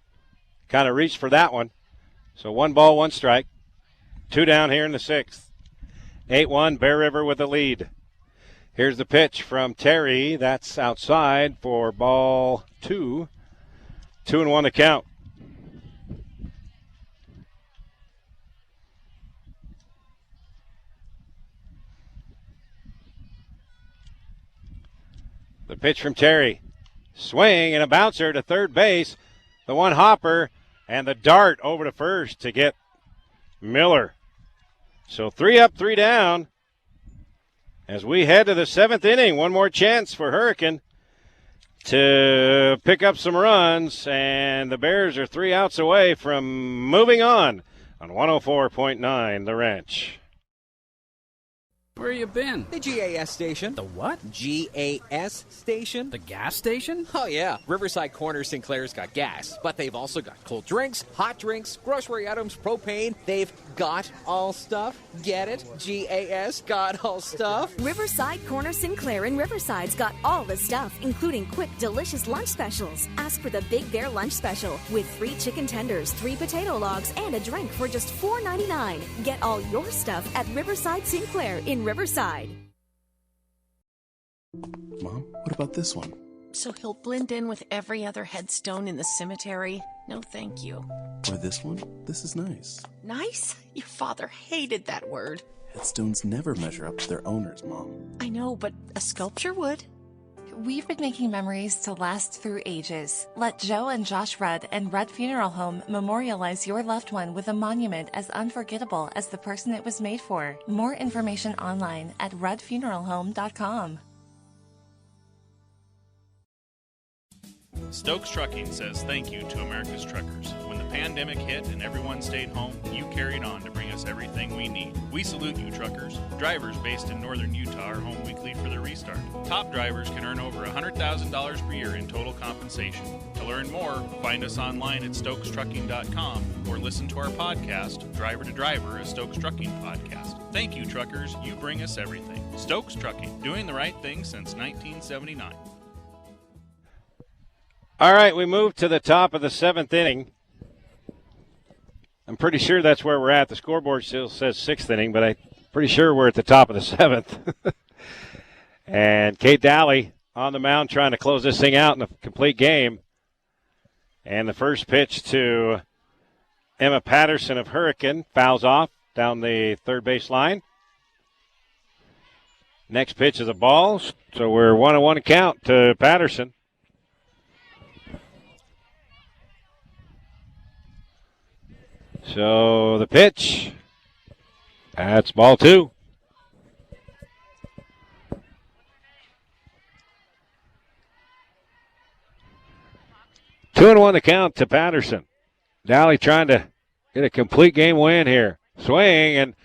Speaker 2: Kind of reached for that one. So 1 ball, 1 strike. 2 down here in the 6th. 8-1, Bear River with the lead. Here's the pitch from Terry. That's outside for ball 2. 2-1 the count. The pitch from Terry. Swing and a bouncer to third base. The one hopper and the dart over to first to get Miller. So 3 up, 3 down. As we head to the 7th inning, one more chance for Hurricane to pick up some runs, and the Bears are 3 outs away from moving on 104.9 The Wrench.
Speaker 4: Where you been?
Speaker 21: The GAS station.
Speaker 4: The what?
Speaker 21: GAS station.
Speaker 4: The gas station?
Speaker 21: Oh, yeah. Riverside Corner Sinclair's got gas, but they've also got cold drinks, hot drinks, grocery items, propane. They've got all stuff. Get it? GAS got all stuff.
Speaker 23: Riverside Corner Sinclair in Riverside's got all the stuff, including quick, delicious lunch specials. Ask for the Big Bear Lunch Special with 3 chicken tenders, 3 potato logs, and a drink for just $4.99. Get all your stuff at Riverside Sinclair in Riverside.
Speaker 22: Mom, what about this one?
Speaker 24: So he'll blend in with every other headstone in the cemetery? No, thank you.
Speaker 22: Or this one? This is nice.
Speaker 24: Nice? Your father hated that word.
Speaker 22: Headstones never measure up to their owners, Mom.
Speaker 24: I know, but a sculpture would.
Speaker 25: We've been making memories to last through ages. Let Joe and Josh Rudd and Rudd Funeral Home memorialize your loved one with a monument as unforgettable as the person it was made for. More information online at ruddfuneralhome.com.
Speaker 26: Stokes Trucking says thank you to America's truckers. When the pandemic hit and everyone stayed home, you carried on to bring us everything we need. We salute you, truckers. Drivers based in northern Utah are home weekly for their restart. Top drivers can earn over $100,000 per year in total compensation. To learn more, find us online at stokestrucking.com or listen to our podcast, Driver to Driver, a Stokes Trucking podcast. Thank you, truckers. You bring us everything. Stokes Trucking, doing the right thing since 1979.
Speaker 2: All right, we move to the top of the 7th inning. I'm pretty sure that's where we're at. The scoreboard still says 6th inning, but I'm pretty sure we're at the top of the 7th. And Kate Daly on the mound trying to close this thing out in a complete game. And the first pitch to Emma Patterson of Hurricane fouls off down the third base line. Next pitch is a ball, so we're 1-1 count to Patterson. So the pitch, that's ball 2. Two and 1 to count to Patterson. Daly trying to get a complete game win here. Swing and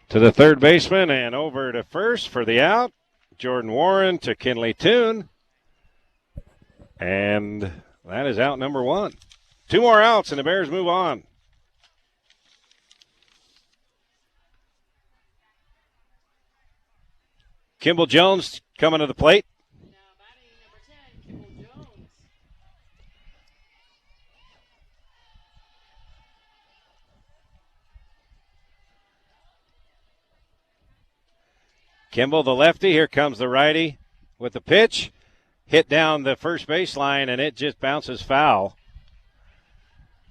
Speaker 2: to the third baseman and over to first for the out. Jordan Warren to Kinley Toon. And that is out number 1. 2 more outs and the Bears move on. Kimball Jones coming to the plate. Kimball, the lefty. Here comes the righty with the pitch. Hit down the first baseline, and it just bounces foul.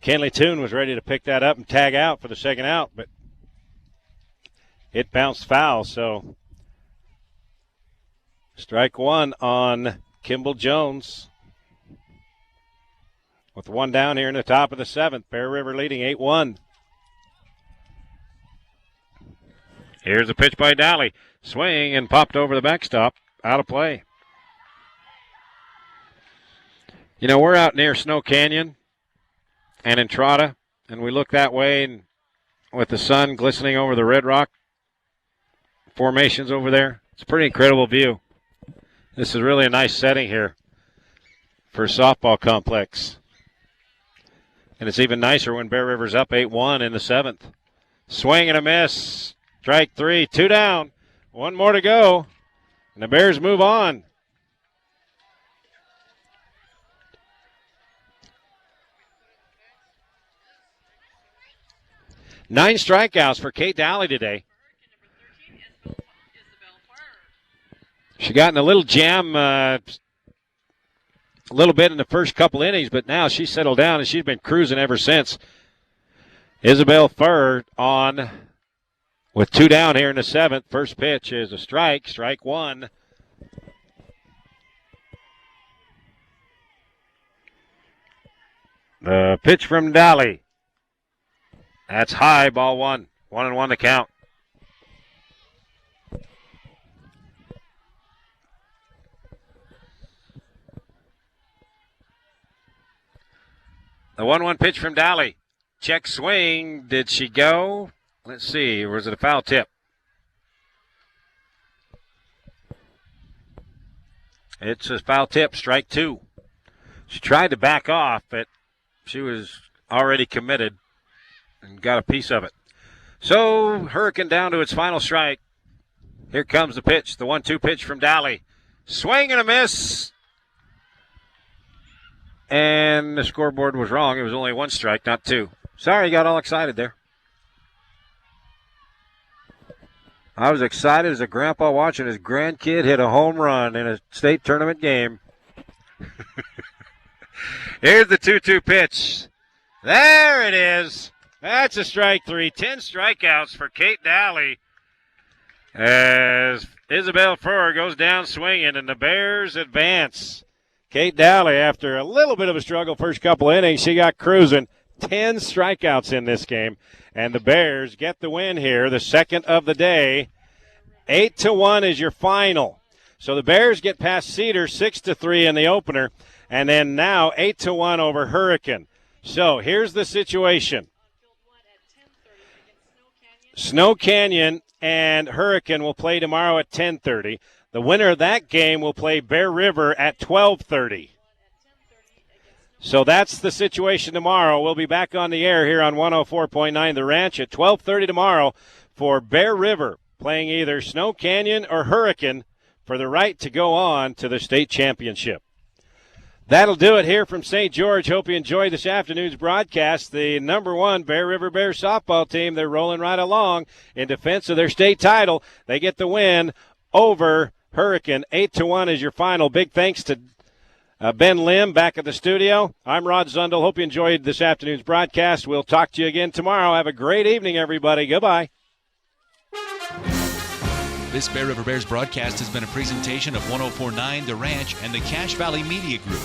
Speaker 2: Kinley Toon was ready to pick that up and tag out for the second out, but it bounced foul, so strike 1 on Kimball Jones. With 1 down here in the top of the 7th. Bear River leading 8-1. Here's a pitch by Daly. Swing and popped over the backstop. Out of play. You know, we're out near Snow Canyon and Entrada, and we look that way and with the sun glistening over the Red Rock formations over there. It's a pretty incredible view. This is really a nice setting here for a softball complex. And it's even nicer when Bear River's up 8-1 in the 7th. Swing and a miss. Strike 3, 2 down. 1 more to go. And the Bears move on. Nine strikeouts for Kate Daly today. She got in a little jam a little bit in the first couple innings, but now she's settled down and she's been cruising ever since. Isabel Furr on with 2 down here in the 7th. First pitch is a strike, strike 1. The pitch from Daly. That's high, ball 1. 1-1 to count. The 1-1 pitch from Dowley. Check swing. Did she go? Let's see. Or was it a foul tip? It's a foul tip, strike 2. She tried to back off, but she was already committed and got a piece of it. So Hurricane down to its final strike. Here comes the pitch, the 1-2 pitch from Dowley. Swing and a miss. And the scoreboard was wrong. It was only 1 strike, not 2. Sorry, got all excited there. I was excited as a grandpa watching his grandkid hit a home run in a state tournament game. Here's the 2-2 pitch. There it is. That's a strike 3. 10 strikeouts for Kate Dowley as Isabel Furr goes down swinging, and the Bears advance. Kate Dowley, after a little bit of a struggle first couple innings, she got cruising. 10 strikeouts in this game, and the Bears get the win here, the second of the day. 8-1 is your final. So the Bears get past Cedar 6-3 in the opener, and then now 8-1 over Hurricane. So here's the situation. Snow Canyon and Hurricane will play tomorrow at 10:30. The winner of that game will play Bear River at 12:30. So that's the situation tomorrow. We'll be back on the air here on 104.9 The Ranch at 12:30 tomorrow for Bear River, playing either Snow Canyon or Hurricane for the right to go on to the state championship. That'll do it here from St. George. Hope you enjoyed this afternoon's broadcast. The number 1 Bear River Bears softball team, they're rolling right along in defense of their state title. They get the win over Hurricane. 8-1 is your final. Big thanks to Ben Lim back at the studio. I'm Rod Zundel. Hope you enjoyed this afternoon's broadcast. We'll talk to you again tomorrow. Have a great evening, everybody. Goodbye.
Speaker 1: This Bear River Bears broadcast has been a presentation of 104.9 The Ranch and the Cache Valley Media Group.